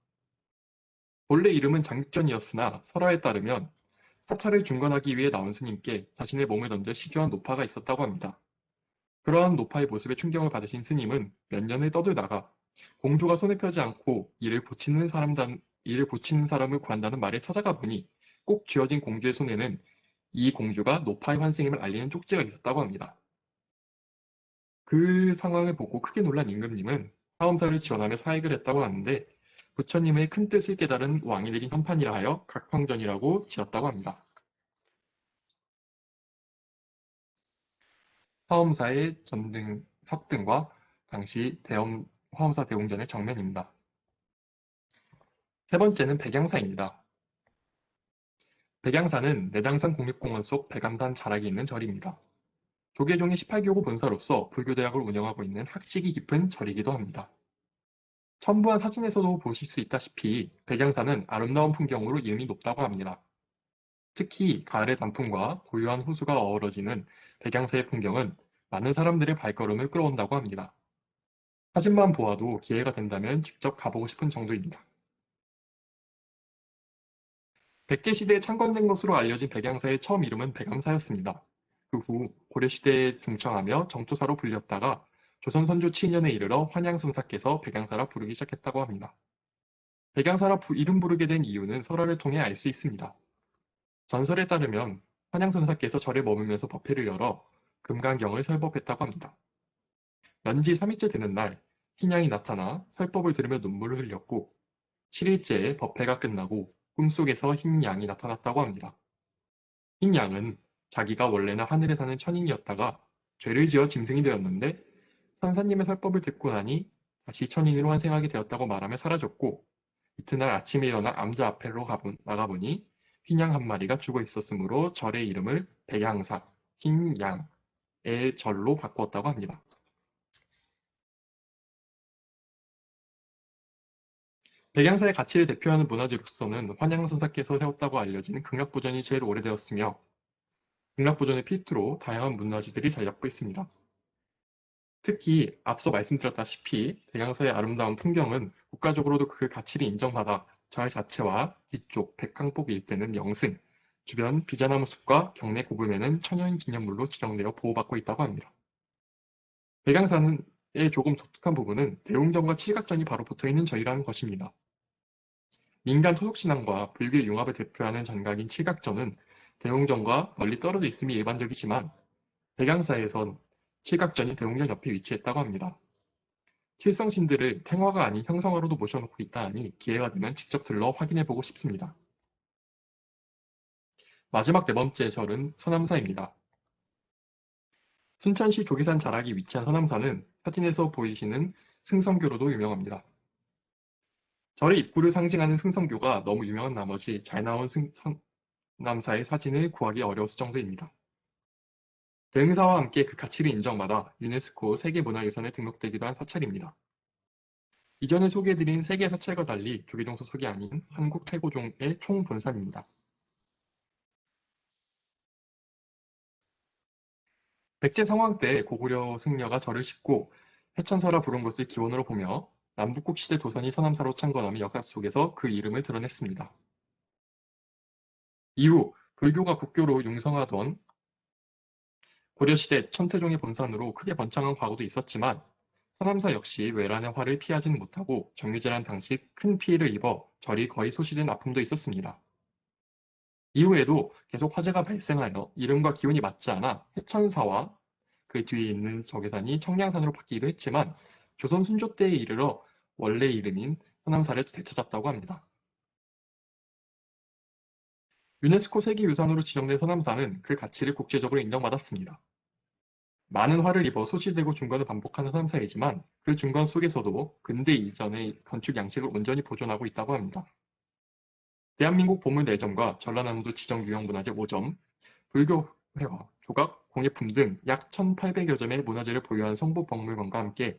본래 이름은 장육전이었으나 설화에 따르면 사찰을 중건하기 위해 나온 스님께 자신의 몸을 던져 시주한 노파가 있었다고 합니다. 그러한 노파의 모습에 충격을 받으신 스님은 몇 년을 떠들다가 공주가 손을 펴지 않고 이를 고치는 사람을 구한다는 말에 찾아가 보니 꼭 쥐어진 공주의 손에는 이 공주가 노파의 환생임을 알리는 쪽지가 있었다고 합니다. 그 상황을 보고 크게 놀란 임금님은 화엄사를 지원하며 사익을 했다고 하는데 부처님의 큰 뜻을 깨달은 왕이 내린 현판이라 하여 각황전이라고 지었다고 합니다. 화엄사의 석등과 당시 화엄사 대웅전의 정면입니다. 세 번째는 백양사입니다. 백양사는 내장산 국립공원 속 백암산 자락에 있는 절입니다. 조계종의 18교구 본사로서 불교대학을 운영하고 있는 학식이 깊은 절이기도 합니다. 첨부한 사진에서도 보실 수 있다시피 백양사는 아름다운 풍경으로 이름이 높다고 합니다. 특히 가을의 단풍과 고요한 호수가 어우러지는 백양사의 풍경은 많은 사람들의 발걸음을 끌어온다고 합니다. 사진만 보아도 기회가 된다면 직접 가보고 싶은 정도입니다. 백제시대에 창건된 것으로 알려진 백양사의 처음 이름은 백암사였습니다. 그 후 고려시대에 중청하며 정토사로 불렸다가 조선 선조 7년에 이르러 환양선사께서 백양사라 부르기 시작했다고 합니다. 백양사라 이름 부르게 된 이유는 설화를 통해 알 수 있습니다. 전설에 따르면 환양선사께서 절에 머물면서 법회를 열어 금강경을 설법했다고 합니다. 연지 3일째 되는 날 흰양이 나타나 설법을 들으며 눈물을 흘렸고 7일째에 법회가 끝나고 꿈속에서 흰양이 나타났다고 합니다. 흰양은 자기가 원래는 하늘에 사는 천인이었다가 죄를 지어 짐승이 되었는데 선사님의 설법을 듣고 나니 다시 천인으로 환생하게 되었다고 말하며 사라졌고 이튿날 아침에 일어나 암자 앞으로 나가보니 흰양 한 마리가 죽어 있었으므로 절의 이름을 백양사, 흰양의 절로 바꾸었다고 합니다. 백양사의 가치를 대표하는 문화재로서는 환양선사께서 세웠다고 알려진 극락보전이 제일 오래되었으며 극락보전의 필두로 다양한 문화재들이 자리 잡고 있습니다. 특히 앞서 말씀드렸다시피 백양사의 아름다운 풍경은 국가적으로도 그 가치를 인정받아 절 자체와 뒤쪽 백항폭 일대는 명승, 주변 비자나무 숲과 경내 고금에는 천연기념물로 지정되어 보호받고 있다고 합니다. 백양산의 조금 독특한 부분은 대웅전과 칠각전이 바로 붙어있는 절이라는 것입니다. 민간 토속신앙과 불교의 융합을 대표하는 전각인 칠각전은 대웅전과 멀리 떨어져 있음이 일반적이지만 백양사에선 칠각전이 대웅전 옆에 위치했다고 합니다. 칠성신들을 탱화가 아닌 형성화로도 모셔놓고 있다 하니 기회가 되면 직접 들러 확인해보고 싶습니다. 마지막 네 번째 절은 서남사입니다. 순천시 조계산 자락이 위치한 서남사는 사진에서 보이시는 승성교로도 유명합니다. 절의 입구를 상징하는 승성교가 너무 유명한 나머지 잘 나온 서남사의 사진을 구하기 어려웠을 정도입니다. 대흥사와 함께 그 가치를 인정받아 유네스코 세계문화유산에 등록되기도 한 사찰입니다. 이전에 소개해드린 세 개의 사찰과 달리 조계종 소속이 아닌 한국태고종의 총본산입니다. 백제성왕 때 고구려 승려가 절을 싣고 해천사라 부른 것을 기원으로 보며 남북국 시대 도선이 서남사로 창건함이 역사 속에서 그 이름을 드러냈습니다. 이후 불교가 국교로 융성하던 고려시대 천태종의 본산으로 크게 번창한 과거도 있었지만 서남사 역시 외란의 화를 피하지는 못하고 정유재란 당시 큰 피해를 입어 절이 거의 소실된 아픔도 있었습니다. 이후에도 계속 화재가 발생하여 이름과 기운이 맞지 않아 해천사와 그 뒤에 있는 적외산이 청량산으로 바뀌기도 했지만 조선 순조 때에 이르러 원래 이름인 서남사를 되찾았다고 합니다. 유네스코 세계유산으로 지정된 서남사는 그 가치를 국제적으로 인정받았습니다. 많은 화를 입어 소실되고 중건을 반복하는 서남사이지만 그 중건 속에서도 근대 이전의 건축 양식을 온전히 보존하고 있다고 합니다. 대한민국 보물내점과 전라남도 지정 유형문화재 5점, 불교회화, 조각, 공예품 등 약 1,800여 점의 문화재를 보유한 성북박물관과 함께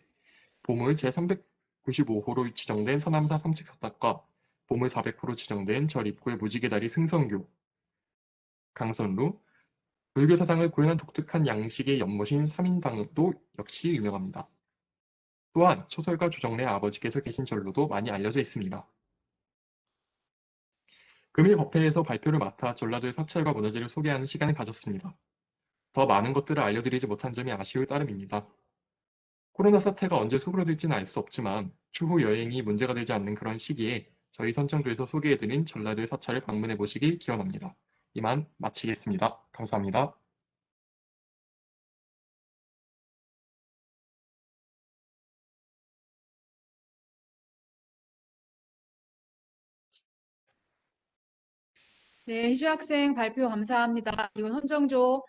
보물 제395호로 지정된 서남사 삼식석탑과 보물 400호로 지정된 절 입구의 무지개다리 승성교, 강선루, 불교 사상을 구현한 독특한 양식의 연못인 삼인당도 역시 유명합니다. 또한 소설가 조정래의 아버지께서 계신 절로도 많이 알려져 있습니다. 금일 법회에서 발표를 맡아 전라도의 사찰과 문화재를 소개하는 시간을 가졌습니다. 더 많은 것들을 알려드리지 못한 점이 아쉬울 따름입니다. 코로나 사태가 언제 수그러들지는 알 수 없지만 추후 여행이 문제가 되지 않는 그런 시기에 저희 선정도에서 소개해드린 전라도의 사찰을 방문해 보시길 기원합니다. 이만 마치겠습니다. 감사합니다. 네, 희주 학생 발표 감사합니다. 그리고 선정조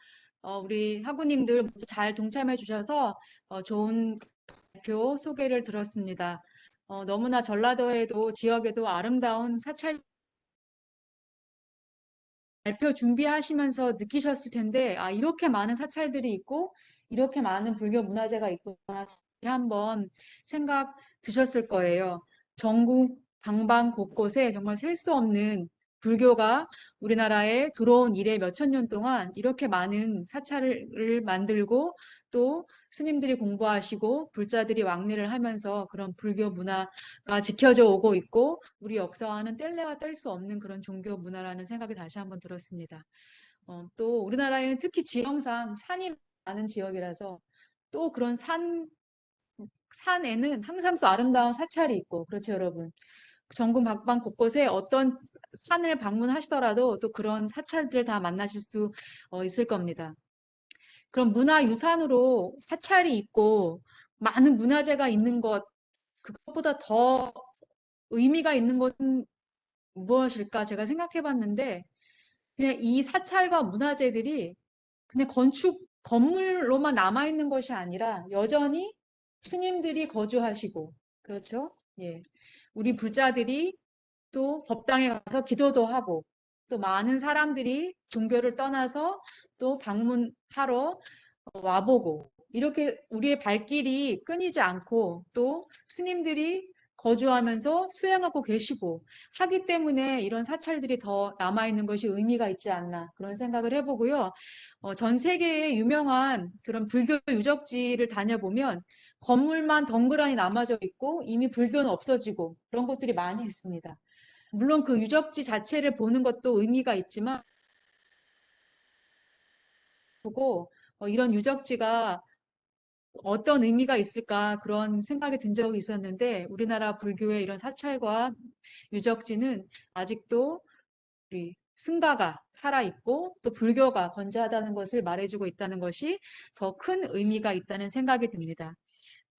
우리 학우님들 모두 잘 동참해 주셔서 좋은 발표 소개를 들었습니다. 너무나 전라도에도 지역에도 아름다운 사찰 발표 준비하시면서 느끼셨을 텐데 이렇게 많은 사찰들이 있고 이렇게 많은 불교 문화재가 있구나 다시 한번 생각 드셨을 거예요. 전국 방방 곳곳에 정말 셀 수 없는 불교가 우리나라에 들어온 이래 몇천 년 동안 이렇게 많은 사찰을 만들고 또 스님들이 공부하시고 불자들이 왕래를 하면서 그런 불교 문화가 지켜져 오고 있고 우리 역사와는 뗄래야 뗄 수 없는 그런 종교 문화라는 생각이 다시 한번 들었습니다. 또 우리나라에는 특히 지형상 산이 많은 지역이라서 또 그런 산에는 항상 또 아름다운 사찰이 있고 그렇죠 여러분. 전국 방방 곳곳에 어떤 산을 방문하시더라도 또 그런 사찰들 다 만나실 수 있을 겁니다. 그럼 문화유산으로 사찰이 있고 많은 문화재가 있는 것, 그것보다 더 의미가 있는 것은 무엇일까 제가 생각해 봤는데 그냥 이 사찰과 문화재들이 그냥 건축 건물로만 남아 있는 것이 아니라 여전히 스님들이 거주하시고 그렇죠? 예. 우리 불자들이 또 법당에 가서 기도도 하고 또 많은 사람들이 종교를 떠나서 또 방문하러 와보고 이렇게 우리의 발길이 끊이지 않고 또 스님들이 거주하면서 수행하고 계시고 하기 때문에 이런 사찰들이 더 남아있는 것이 의미가 있지 않나 그런 생각을 해보고요. 전 세계의 유명한 그런 불교 유적지를 다녀보면 건물만 덩그러니 남아져 있고 이미 불교는 없어지고 그런 곳들이 많이 있습니다. 물론 그 유적지 자체를 보는 것도 의미가 있지만 보고 이런 유적지가 어떤 의미가 있을까 그런 생각이 든 적이 있었는데 우리나라 불교의 이런 사찰과 유적지는 아직도 우리 승가가 살아있고 또 불교가 건재하다는 것을 말해주고 있다는 것이 더 큰 의미가 있다는 생각이 듭니다.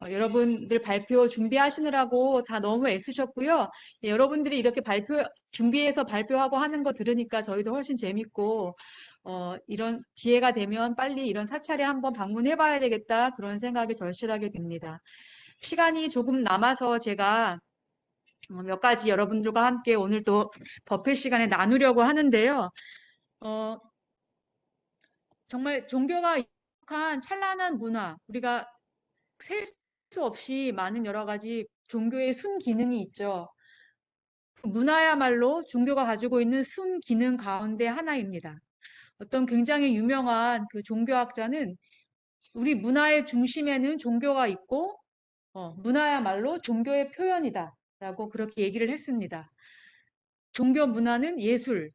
여러분들 발표 준비하시느라고 다 너무 애쓰셨고요. 예, 여러분들이 이렇게 준비해서 발표하고 하는 거 들으니까 저희도 훨씬 재밌고, 이런 기회가 되면 빨리 이런 사찰에 한번 방문해 봐야 되겠다. 그런 생각이 절실하게 듭니다. 시간이 조금 남아서 제가 몇 가지 여러분들과 함께 오늘 또 법회 시간에 나누려고 하는데요. 어, 정말 종교가 익숙한 찬란한 문화, 우리가 셀 수 없이 많은 여러 가지 종교의 순기능이 있죠. 문화야말로 종교가 가지고 있는 순기능 가운데 하나입니다. 어떤 굉장히 유명한 그 종교학자는 우리 문화의 중심에는 종교가 있고, 문화야말로 종교의 표현이다. 라고 그렇게 얘기를 했습니다. 종교 문화는 예술,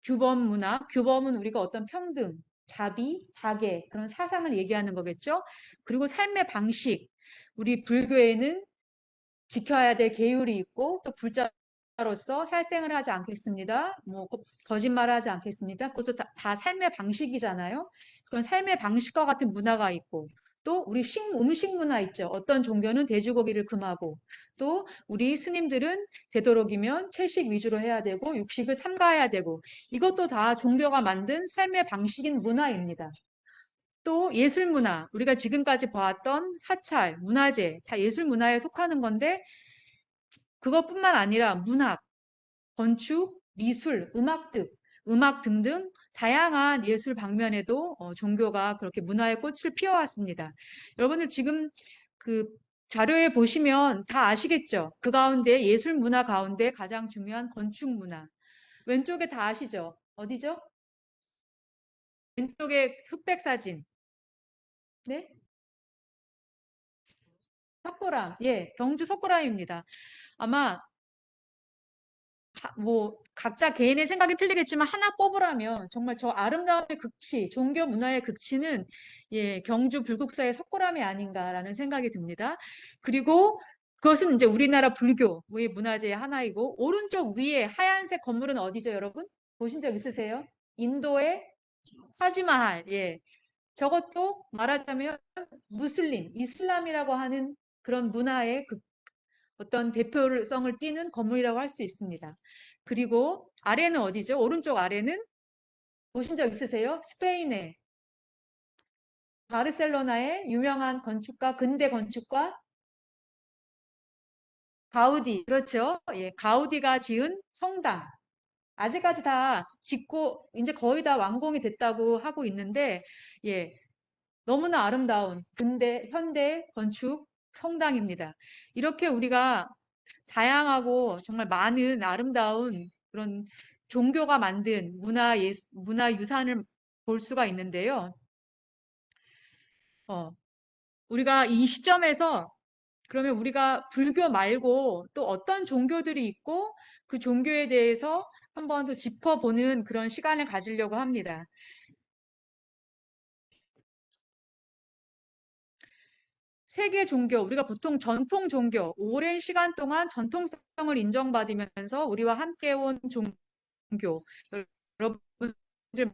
규범 문화, 규범은 우리가 어떤 평등, 자비, 박애, 그런 사상을 얘기하는 거겠죠. 그리고 삶의 방식, 우리 불교에는 지켜야 될 계율이 있고 또 불자로서 살생을 하지 않겠습니다. 뭐 거짓말을 하지 않겠습니다. 그것도 다 삶의 방식이잖아요. 그런 삶의 방식과 같은 문화가 있고 또 우리 음식 문화 있죠. 어떤 종교는 돼지고기를 금하고 또 우리 스님들은 되도록이면 채식 위주로 해야 되고 육식을 삼가해야 되고 이것도 다 종교가 만든 삶의 방식인 문화입니다. 또 예술 문화, 우리가 지금까지 봐왔던 사찰, 문화재, 다 예술 문화에 속하는 건데 그것뿐만 아니라 문학, 건축, 미술, 음악 등등 다양한 예술 방면에도 종교가 그렇게 문화의 꽃을 피워왔습니다. 여러분들 지금 그 자료에 보시면 다 아시겠죠? 그 가운데 예술 문화 가운데 가장 중요한 건축 문화. 왼쪽에 다 아시죠? 어디죠? 왼쪽에 흑백 사진. 네? 석굴암. 예, 경주 석굴암입니다. 아마 뭐 각자 개인의 생각이 틀리겠지만 하나 뽑으라면 정말 저 아름다움의 극치, 종교 문화의 극치는 예, 경주 불국사의 석굴암이 아닌가라는 생각이 듭니다. 그리고 그것은 이제 우리나라 불교의 문화재의 하나이고 오른쪽 위에 하얀색 건물은 어디죠, 여러분? 보신 적 있으세요? 인도의 타지마할. 예. 저것도 말하자면 무슬림, 이슬람이라고 하는 그런 문화의 어떤 대표성을 띠는 건물이라고 할 수 있습니다. 그리고 아래는 어디죠? 오른쪽 아래는 보신 적 있으세요? 스페인의 바르셀로나의 유명한 건축가, 근대 건축가 가우디. 그렇죠? 예, 가우디가 지은 성당. 아직까지 다 짓고 이제 거의 다 완공이 됐다고 하고 있는데 예, 너무나 아름다운 근대 현대 건축 성당입니다. 이렇게 우리가 다양하고 정말 많은 아름다운 그런 종교가 만든 문화유산을 볼 수가 있는데요. 우리가 이 시점에서 그러면 우리가 불교 말고 또 어떤 종교들이 있고 그 종교에 대해서 한번 더 짚어보는 그런 시간을 가지려고 합니다. 세계 종교, 우리가 보통 전통 종교, 오랜 시간 동안 전통성을 인정받으면서 우리와 함께 온 종교, 여러분들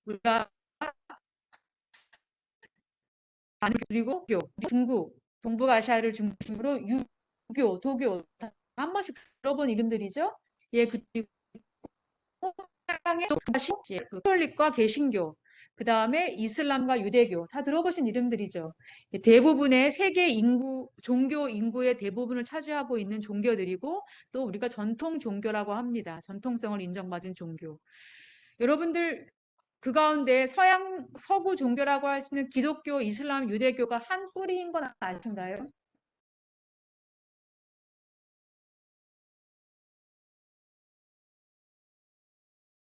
우리가 아는 그리고 중국, 동북아시아를 중심으로 유교, 도교 한 번씩 들어본 이름들이죠. 예, 그리고 카톨릭과 개신교, 그 다음에 이슬람과 유대교 다 들어보신 이름들이죠. 대부분의 세계 인구, 종교 인구의 대부분을 차지하고 있는 종교들이고 또 우리가 전통 종교라고 합니다. 전통성을 인정받은 종교. 여러분들 그 가운데 서구 종교라고 할 수 있는 기독교, 이슬람, 유대교가 한 뿌리인 건 아신가요?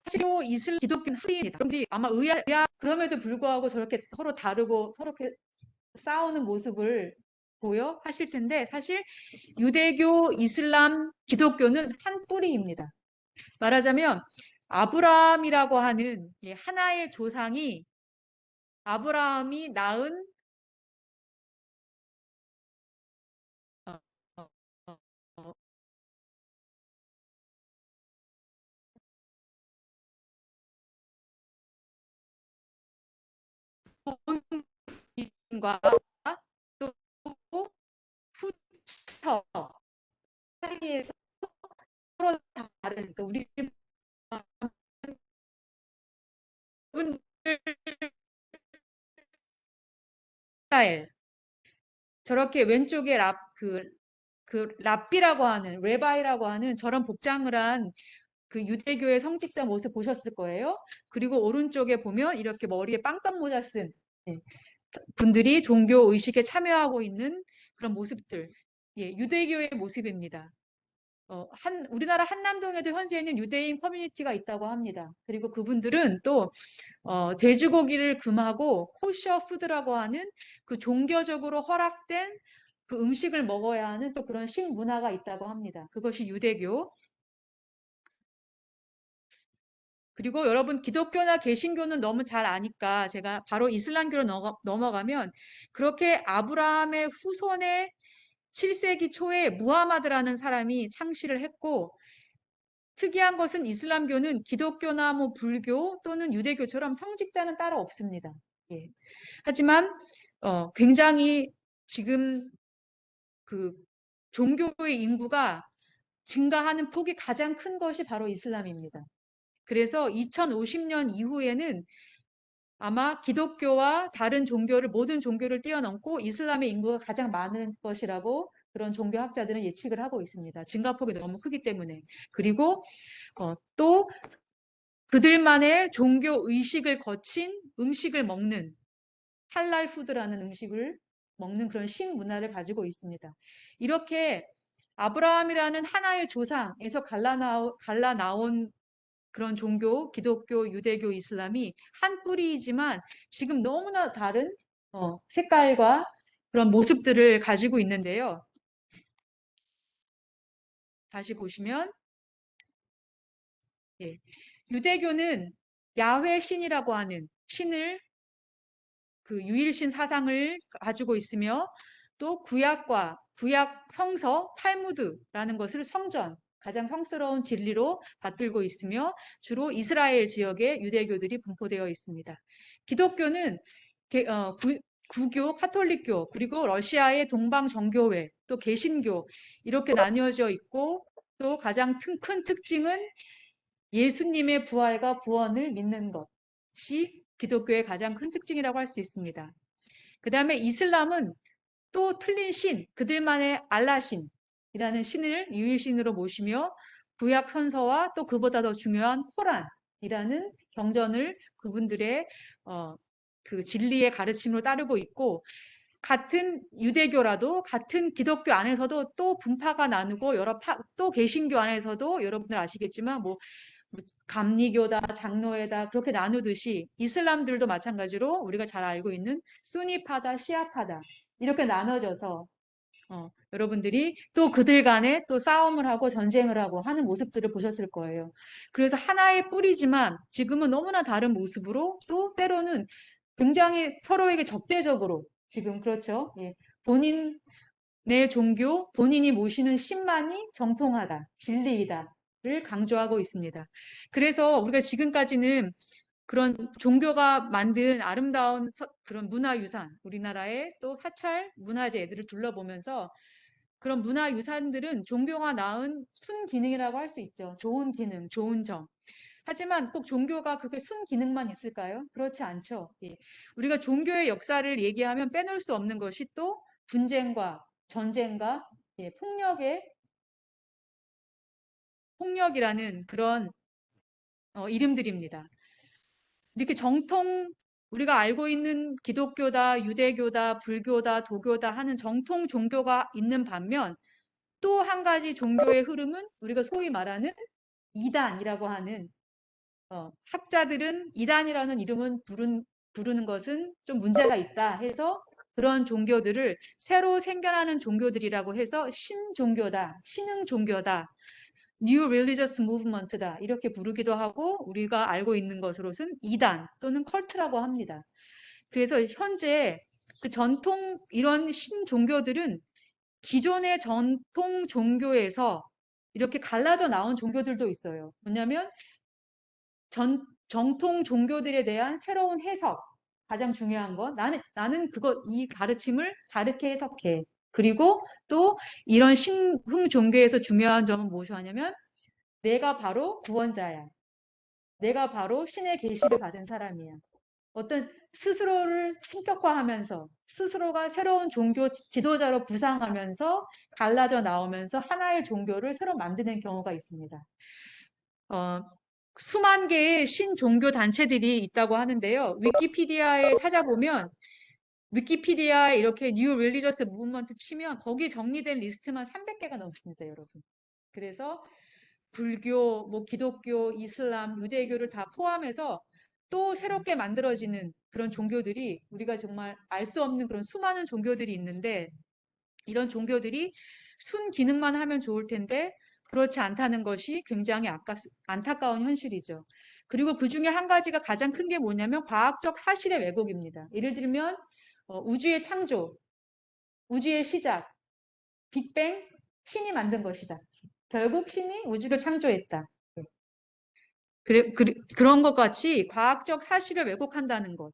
사실 이슬람, 기독교는 뿌리입니다. 그런데 아마 그럼에도 불구하고 저렇게 서로 다르고 서로 이렇게 싸우는 모습을 보여 하실 텐데 사실 유대교, 이슬람, 기독교는 한 뿌리입니다. 말하자면 아브라함이라고 하는 하나의 조상이 아브라함이 낳은 어, 어, 어, 어, 본인과 또 후처 사이에서 서로 다른 그러니까 우리 분들 스타일 저렇게 왼쪽에 그 랍비라고 하는 레바이라고 하는 저런 복장을 한 그 유대교의 성직자 모습 보셨을 거예요. 그리고 오른쪽에 보면 이렇게 머리에 빵떡 모자 쓴 분들이 종교 의식에 참여하고 있는 그런 모습들. 예, 유대교의 모습입니다. 우리나라 한남동에도 현재는 유대인 커뮤니티가 있다고 합니다. 그리고 그분들은 또 돼지고기를 금하고 코셔 푸드라고 하는 그 종교적으로 허락된 그 음식을 먹어야 하는 또 그런 식문화가 있다고 합니다. 그것이 유대교. 그리고 여러분 기독교나 개신교는 너무 잘 아니까 제가 바로 이슬람교로 넘어가면 그렇게 아브라함의 후손의 7세기 초에 무하마드라는 사람이 창시를 했고 특이한 것은 이슬람교는 기독교나 뭐 불교 또는 유대교처럼 성직자는 따로 없습니다. 예. 하지만 굉장히 지금 그 종교의 인구가 증가하는 폭이 가장 큰 것이 바로 이슬람입니다. 그래서 2050년 이후에는 아마 기독교와 다른 종교를 모든 종교를 뛰어넘고 이슬람의 인구가 가장 많은 것이라고 그런 종교학자들은 예측을 하고 있습니다. 증가폭이 너무 크기 때문에. 그리고 또 그들만의 종교 의식을 거친 음식을 먹는 할랄 푸드라는 음식을 먹는 그런 식문화를 가지고 있습니다. 이렇게 아브라함이라는 하나의 조상에서 갈라 나온 그런 종교, 기독교, 유대교, 이슬람이 한 뿌리이지만 지금 너무나 다른 색깔과 그런 모습들을 가지고 있는데요. 다시 보시면 예, 유대교는 야훼 신이라고 하는 신을 그 유일신 사상을 가지고 있으며 또 구약 성서 탈무드라는 것을 성전 가장 성스러운 진리로 받들고 있으며 주로 이스라엘 지역에 유대교들이 분포되어 있습니다. 기독교는 구교, 카톨릭교, 그리고 러시아의 동방정교회, 또 개신교 이렇게 나뉘어져 있고 또 가장 큰 특징은 예수님의 부활과 구원을 믿는 것이 기독교의 가장 큰 특징이라고 할 수 있습니다. 그 다음에 이슬람은 또 틀린 신, 그들만의 알라신이라는 신을 유일신으로 모시며 구약 선서와 또 그보다 더 중요한 코란이라는 경전을 그분들의 그 진리의 가르침으로 따르고 있고 같은 유대교라도 같은 기독교 안에서도 또 분파가 나누고 또 개신교 안에서도 여러분들 아시겠지만 뭐 감리교다, 장로회다 그렇게 나누듯이 이슬람들도 마찬가지로 우리가 잘 알고 있는 수니파다, 시아파다 이렇게 나눠져서 여러분들이 또 그들 간에 또 싸움을 하고 전쟁을 하고 하는 모습들을 보셨을 거예요. 그래서 하나의 뿌리지만 지금은 너무나 다른 모습으로 또 때로는 굉장히 서로에게 적대적으로 지금 그렇죠. 예. 본인의 종교, 본인이 모시는 신만이 정통하다, 진리이다를 강조하고 있습니다. 그래서 우리가 지금까지는 그런 종교가 만든 아름다운 그런 문화유산, 우리나라의 또 사찰 문화재들을 둘러보면서 그런 문화유산들은 종교가 낳은 순기능이라고 할 수 있죠. 좋은 기능, 좋은 점. 하지만 꼭 종교가 그렇게 순기능만 있을까요? 그렇지 않죠. 예. 우리가 종교의 역사를 얘기하면 빼놓을 수 없는 것이 또 분쟁과 전쟁과 예, 폭력이라는 그런 이름들입니다. 이렇게 정통 우리가 알고 있는 기독교다, 유대교다, 불교다, 도교다 하는 정통 종교가 있는 반면 또 한 가지 종교의 흐름은 우리가 소위 말하는 이단이라고 하는 학자들은 이단이라는 이름은 부르는 것은 좀 문제가 있다 해서 그런 종교들을 새로 생겨나는 종교들이라고 해서 신종교다, 신흥 종교다, New Religious Movement다 이렇게 부르기도 하고 우리가 알고 있는 것으로는 이단 또는 컬트라고 합니다. 그래서 현재 그 전통 이런 신종교들은 기존의 전통 종교에서 이렇게 갈라져 나온 종교들도 있어요. 뭐냐면 정통 종교들에 대한 새로운 해석, 가장 중요한 건 나는 이 가르침을 다르게 해석해. 그리고 또 이런 신흥 종교에서 중요한 점은 무엇이냐면 내가 바로 구원자야. 내가 바로 신의 계시를 받은 사람이야. 어떤 스스로를 신격화하면서 스스로가 새로운 종교 지도자로 부상하면서 갈라져 나오면서 하나의 종교를 새로 만드는 경우가 있습니다. 수만 개의 신종교 단체들이 있다고 하는데요. 위키피디아에 찾아보면 위키피디아에 이렇게 New Religious Movement 치면 거기 정리된 리스트만 300개가 넘습니다, 여러분. 그래서 불교, 뭐 기독교, 이슬람, 유대교를 다 포함해서 또 새롭게 만들어지는 그런 종교들이 우리가 정말 알 수 없는 그런 수많은 종교들이 있는데 이런 종교들이 순기능만 하면 좋을 텐데 그렇지 않다는 것이 굉장히 안타까운 현실이죠. 그리고 그 중에 한 가지가 가장 큰 게 뭐냐면 과학적 사실의 왜곡입니다. 예를 들면 우주의 창조, 우주의 시작, 빅뱅, 신이 만든 것이다. 결국 신이 우주를 창조했다. 그런 것 같이 과학적 사실을 왜곡한다는 것.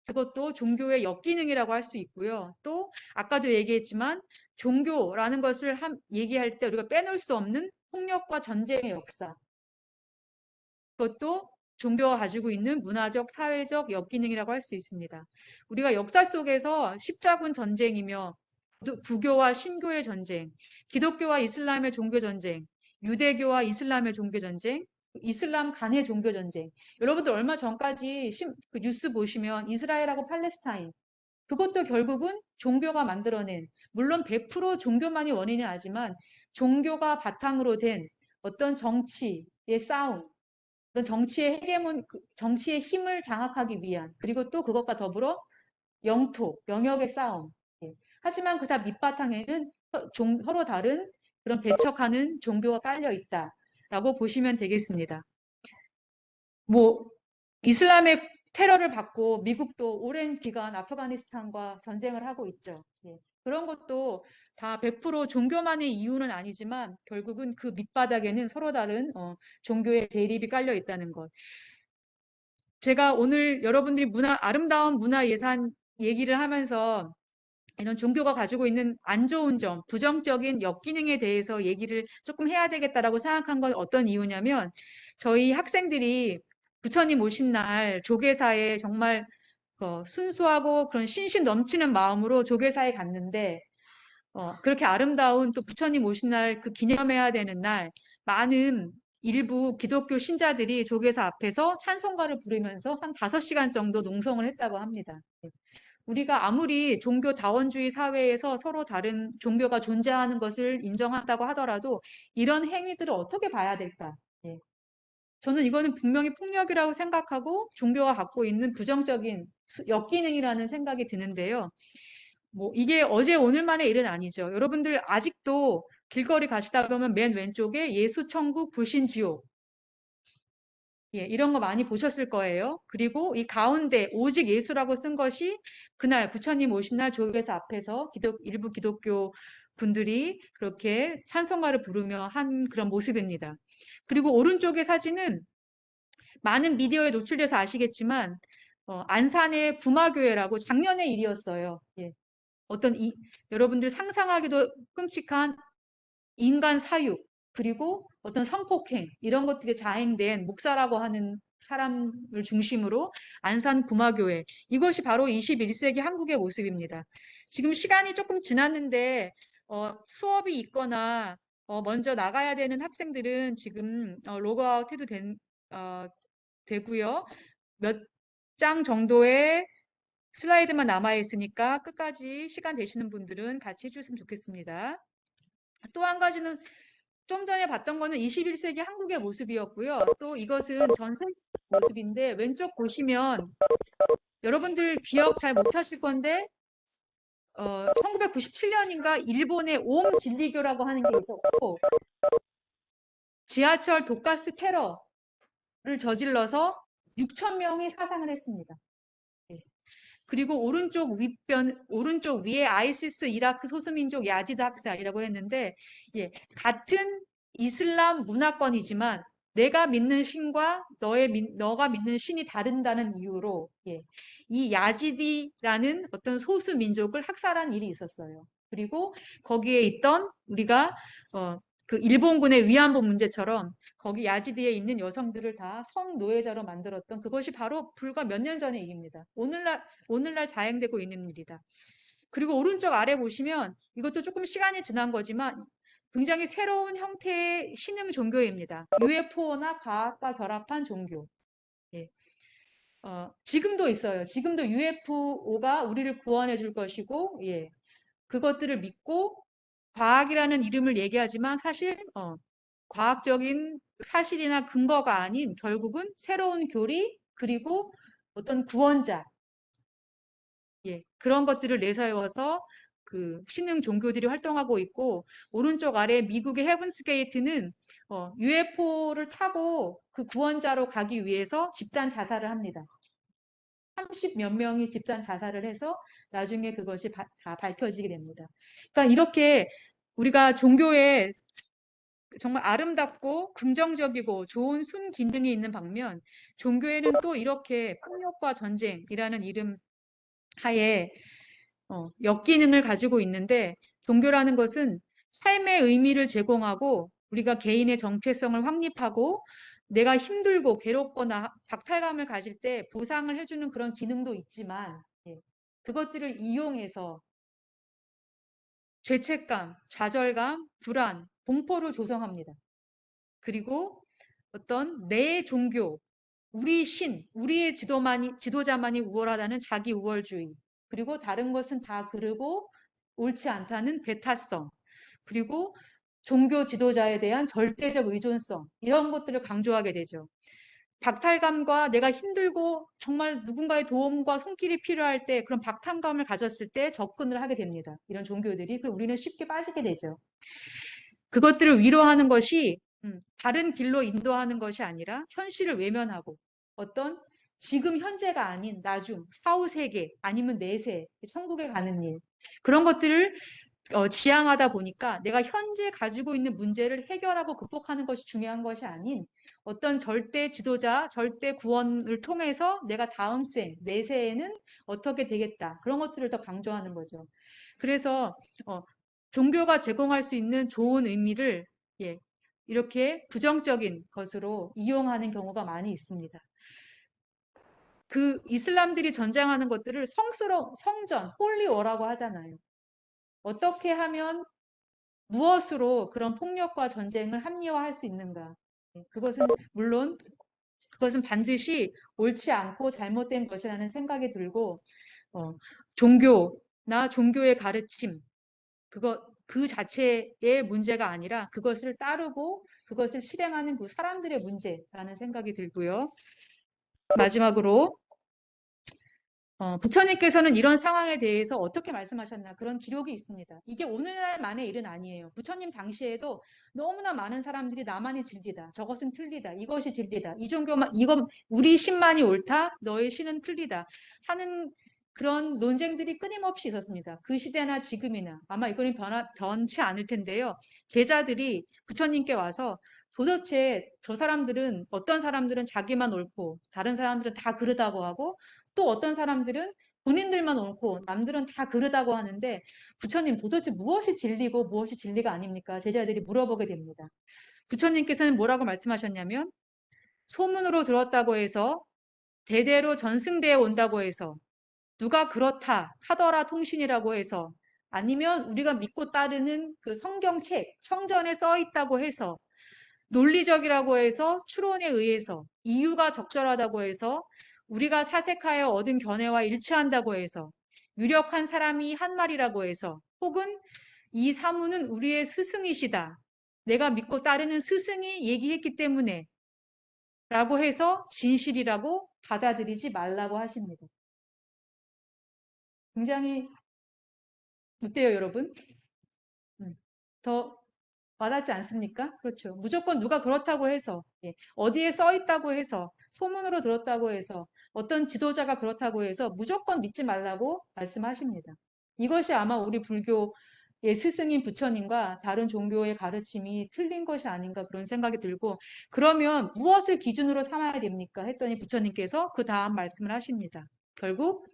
그것도 종교의 역기능이라고 할 수 있고요. 또 아까도 얘기했지만 종교라는 것을 얘기할 때 우리가 빼놓을 수 없는 폭력과 전쟁의 역사. 그것도 종교가 가지고 있는 문화적, 사회적 역기능이라고 할 수 있습니다. 우리가 역사 속에서 십자군 전쟁이며 부교와 신교의 전쟁, 기독교와 이슬람의 종교 전쟁, 유대교와 이슬람의 종교 전쟁, 이슬람 간의 종교 전쟁. 여러분들 얼마 전까지 그 뉴스 보시면 이스라엘하고 팔레스타인 그것도 결국은 종교가 만들어낸 물론 100% 종교만이 원인이 아니지만 종교가 바탕으로 된 어떤 정치의 싸움, 어떤 정치의 정치의 힘을 장악하기 위한 그리고 또 그것과 더불어 영역의 싸움. 예. 하지만 그 다 밑바탕에는 서로 다른 그런 배척하는 종교가 깔려 있다라고 보시면 되겠습니다. 뭐 이슬람의 테러를 받고 미국도 오랜 기간 아프가니스탄과 전쟁을 하고 있죠. 예. 그런 것도 다 100% 종교만의 이유는 아니지만 결국은 그 밑바닥에는 서로 다른 종교의 대립이 깔려 있다는 것. 제가 오늘 여러분들이 아름다운 문화예산 얘기를 하면서 이런 종교가 가지고 있는 안 좋은 점, 부정적인 역기능에 대해서 얘기를 조금 해야 되겠다라고 생각한 건 어떤 이유냐면 저희 학생들이 부처님 오신 날 조계사에 정말 순수하고 그런 신심 넘치는 마음으로 조계사에 갔는데 그렇게 아름다운 또 부처님 오신 날 그 기념해야 되는 날 많은 일부 기독교 신자들이 조계사 앞에서 찬송가를 부르면서 한 5시간 정도 농성을 했다고 합니다. 우리가 아무리 종교 다원주의 사회에서 서로 다른 종교가 존재하는 것을 인정한다고 하더라도 이런 행위들을 어떻게 봐야 될까? 예. 저는 이거는 분명히 폭력이라고 생각하고 종교가 갖고 있는 부정적인 역기능이라는 생각이 드는데요. 뭐 이게 어제 오늘만의 일은 아니죠. 여러분들 아직도 길거리 가시다 보면 맨 왼쪽에 예수천국 불신지옥 예, 이런 거 많이 보셨을 거예요. 그리고 이 가운데 오직 예수라고 쓴 것이 그날 부처님 오신 날 조교회사 앞에서 일부 기독교 분들이 그렇게 찬송가를 부르며 한 그런 모습입니다. 그리고 오른쪽의 사진은 많은 미디어에 노출돼서 아시겠지만 안산의 부마교회라고 작년의 일이었어요. 예. 여러분들 상상하기도 끔찍한 인간 사육, 그리고 어떤 성폭행, 이런 것들이 자행된 목사라고 하는 사람을 중심으로 안산 구마교회, 이것이 바로 21세기 한국의 모습입니다. 지금 시간이 조금 지났는데 수업이 있거나 먼저 나가야 되는 학생들은 지금 로그아웃 해도 되고요. 몇 장 정도의 슬라이드만 남아 있으니까 끝까지 시간 되시는 분들은 같이 해주시면 좋겠습니다. 또 한 가지는 좀 전에 봤던 거는 21세기 한국의 모습이었고요. 또 이것은 전 세계 모습인데 왼쪽 보시면 여러분들 기억 잘 못하실 건데 1997년인가 일본의 옴 진리교라고 하는 게 있었고 지하철 독가스 테러를 저질러서 6천 명이 사상을 했습니다. 예. 그리고 오른쪽 위에 아이시스 이라크 소수민족 야지드 학살이라고 했는데, 예, 같은 이슬람 문화권이지만 내가 믿는 신과 너가 믿는 신이 다른다는 이유로, 예, 이 야지디라는 어떤 소수 민족을 학살한 일이 있었어요. 그리고 거기에 있던 우리가 그 일본군의 위안부 문제처럼 거기 야지디에 있는 여성들을 다 성노예자로 만들었던 그것이 바로 불과 몇 년 전의 일입니다. 오늘날 자행되고 있는 일이다. 그리고 오른쪽 아래 보시면 이것도 조금 시간이 지난 거지만 굉장히 새로운 형태의 신흥 종교입니다. UFO나 과학과 결합한 종교. 예. 지금도 있어요. 지금도 UFO가 우리를 구원해 줄 것이고, 예. 그것들을 믿고 과학이라는 이름을 얘기하지만 사실 과학적인 사실이나 근거가 아닌 결국은 새로운 교리 그리고 어떤 구원자, 예, 그런 것들을 내세워서 그 신흥 종교들이 활동하고 있고 오른쪽 아래 미국의 헤븐스 게이트는 UFO를 타고 그 구원자로 가기 위해서 집단 자살을 합니다. 30 몇 명이 집단 자살을 해서 나중에 그것이 다 밝혀지게 됩니다. 그러니까 이렇게 우리가 종교에 정말 아름답고 긍정적이고 좋은 순기능이 있는 반면 종교에는 또 이렇게 폭력과 전쟁이라는 이름 하에 역기능을 가지고 있는데 종교라는 것은 삶의 의미를 제공하고 우리가 개인의 정체성을 확립하고 내가 힘들고 괴롭거나 박탈감을 가질 때 보상을 해주는 그런 기능도 있지만 예, 그것들을 이용해서 죄책감, 좌절감, 불안, 공포를 조성합니다. 그리고 어떤 내 종교, 우리 신, 우리의 지도자만이 우월하다는 자기 우월주의, 그리고 다른 것은 다 그르고 옳지 않다는 배타성, 그리고 종교 지도자에 대한 절대적 의존성, 이런 것들을 강조하게 되죠. 박탈감과 내가 힘들고 정말 누군가의 도움과 손길이 필요할 때 그런 박탈감을 가졌을 때 접근을 하게 됩니다. 이런 종교들이. 우리는 쉽게 빠지게 되죠. 그것들을 위로하는 것이 다른 길로 인도하는 것이 아니라 현실을 외면하고 어떤 지금 현재가 아닌 나중, 사후 세계 아니면 내세, 천국에 가는 일 그런 것들을 지향하다 보니까 내가 현재 가지고 있는 문제를 해결하고 극복하는 것이 중요한 것이 아닌 어떤 절대 지도자, 절대 구원을 통해서 내가 다음 생, 내세에는 어떻게 되겠다. 그런 것들을 더 강조하는 거죠. 그래서 종교가 제공할 수 있는 좋은 의미를 예, 이렇게 부정적인 것으로 이용하는 경우가 많이 있습니다. 그 이슬람들이 전쟁하는 것들을 성전, 홀리워라고 하잖아요. 어떻게 하면 무엇으로 그런 폭력과 전쟁을 합리화할 수 있는가? 그것은 물론 그것은 반드시 옳지 않고 잘못된 것이라는 생각이 들고 종교나 종교의 가르침 그 자체의 문제가 아니라 그것을 따르고 그것을 실행하는 그 사람들의 문제라는 생각이 들고요. 마지막으로 부처님께서는 이런 상황에 대해서 어떻게 말씀하셨나 그런 기록이 있습니다. 이게 오늘날만의 일은 아니에요. 부처님 당시에도 너무나 많은 사람들이 나만이 진리다. 저것은 틀리다. 이것이 진리다. 이 종교만 이건 우리 신만이 옳다. 너의 신은 틀리다. 하는 그런 논쟁들이 끊임없이 있었습니다. 그 시대나 지금이나 아마 이거는 변치 않을 텐데요. 제자들이 부처님께 와서 도대체 저 사람들은 어떤 사람들은 자기만 옳고 다른 사람들은 다 그르다고 하고 또 어떤 사람들은 본인들만 옳고 남들은 다 그르다고 하는데 부처님 도대체 무엇이 진리고 무엇이 진리가 아닙니까? 제자들이 물어보게 됩니다. 부처님께서는 뭐라고 말씀하셨냐면 소문으로 들었다고 해서 대대로 전승대에 온다고 해서 누가 그렇다 하더라 통신이라고 해서 아니면 우리가 믿고 따르는 그 성경책 성전에 써 있다고 해서 논리적이라고 해서 추론에 의해서 이유가 적절하다고 해서 우리가 사색하여 얻은 견해와 일치한다고 해서 유력한 사람이 한 말이라고 해서 혹은 이 사무는 우리의 스승이시다. 내가 믿고 따르는 스승이 얘기했기 때문에 라고 해서 진실이라고 받아들이지 말라고 하십니다. 굉장히 어때요, 여러분? 더 와닿지 않습니까? 그렇죠. 무조건 누가 그렇다고 해서, 어디에 써 있다고 해서, 소문으로 들었다고 해서, 어떤 지도자가 그렇다고 해서 무조건 믿지 말라고 말씀하십니다. 이것이 아마 우리 불교의 스승인 부처님과 다른 종교의 가르침이 틀린 것이 아닌가 그런 생각이 들고, 그러면 무엇을 기준으로 삼아야 됩니까? 했더니 부처님께서 그 다음 말씀을 하십니다. 결국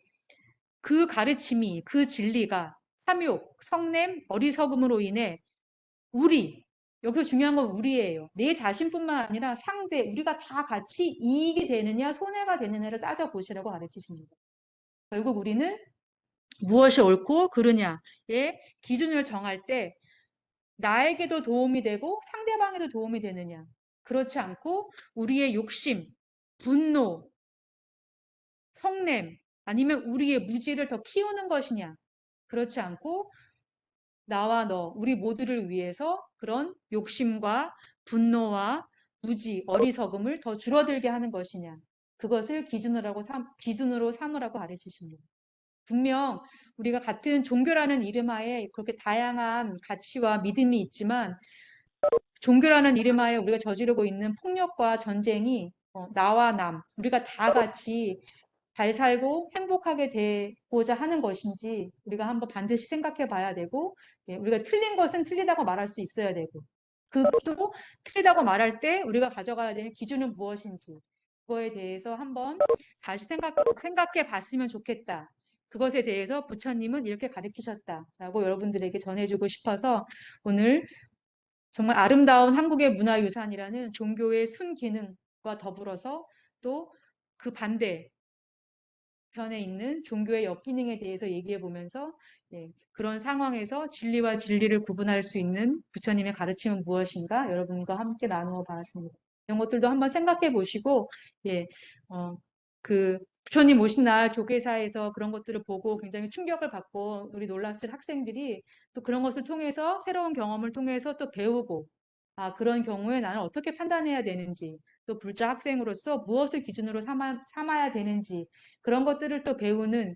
그 가르침이, 그 진리가 탐욕, 성냄, 어리석음으로 인해 여기서 중요한 건 우리예요. 내 자신뿐만 아니라 상대, 우리가 다 같이 이익이 되느냐, 손해가 되느냐를 따져보시라고 가르치십니다. 결국 우리는 무엇이 옳고 그르냐의 기준을 정할 때 나에게도 도움이 되고 상대방에도 도움이 되느냐. 그렇지 않고 우리의 욕심, 분노, 성냄, 아니면 우리의 무지를 더 키우는 것이냐. 그렇지 않고 나와 너, 우리 모두를 위해서 그런 욕심과 분노와 무지, 어리석음을 더 줄어들게 하는 것이냐. 그것을 기준으로 삼으라고 가르치십니다. 분명 우리가 같은 종교라는 이름하에 그렇게 다양한 가치와 믿음이 있지만 종교라는 이름하에 우리가 저지르고 있는 폭력과 전쟁이 나와 남, 우리가 다 같이 잘 살고 행복하게 되고자 하는 것인지 우리가 한번 반드시 생각해 봐야 되고, 우리가 틀린 것은 틀리다고 말할 수 있어야 되고, 그것도 틀리다고 말할 때 우리가 가져가야 되는 기준은 무엇인지, 그거에 대해서 한번 다시 생각해 봤으면 좋겠다. 그것에 대해서 부처님은 이렇게 가르치셨다라고 여러분들에게 전해주고 싶어서 오늘 정말 아름다운 한국의 문화유산이라는 종교의 순기능과 더불어서 또 그 반대, 편에 있는 종교의 역기능에 대해서 얘기해 보면서 그런 상황에서 진리와 진리를 구분할 수 있는 부처님의 가르침은 무엇인가 여러분과 함께 나누어 봤습니다. 이런 것들도 한번 생각해 보시고 그 부처님 오신 날 조계사에서 그런 것들을 보고 굉장히 충격을 받고 우리 놀랐을 학생들이 또 그런 것을 통해서 새로운 경험을 통해서 또 배우고 그런 경우에 나는 어떻게 판단해야 되는지 또 불자 학생으로서 무엇을 기준으로 삼아야 되는지 그런 것들을 또 배우는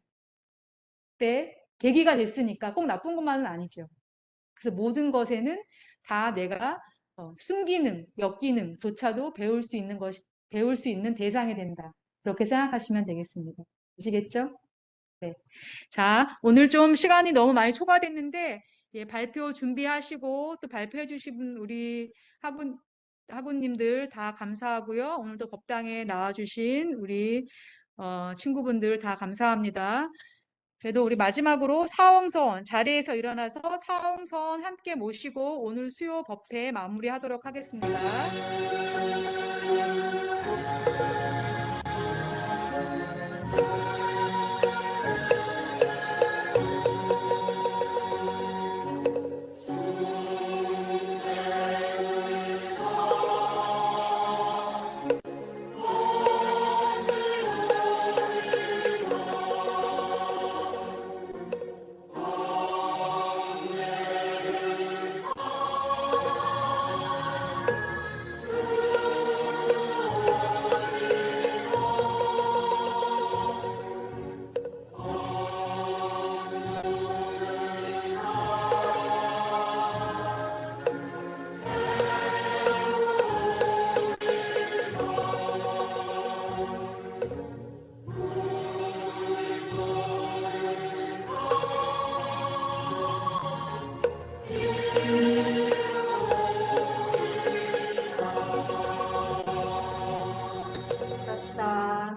때 계기가 됐으니까 꼭 나쁜 것만은 아니죠. 그래서 모든 것에는 다 내가 순기능, 역기능조차도 배울 수 있는 대상이 된다. 그렇게 생각하시면 되겠습니다. 아시겠죠? 네. 자, 오늘 좀 시간이 너무 많이 초과됐는데 발표 준비하시고 또 발표해 주신 우리 학우님들 다 감사하고요. 오늘도 법당에 나와주신 우리 친구분들 다 감사합니다. 그래도 우리 마지막으로 사홍선 자리에서 일어나서 사홍선 함께 모시고 오늘 수요 법회 마무리하도록 하겠습니다.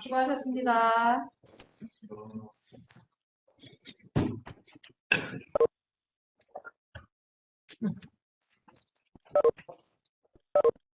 수고하셨습니다.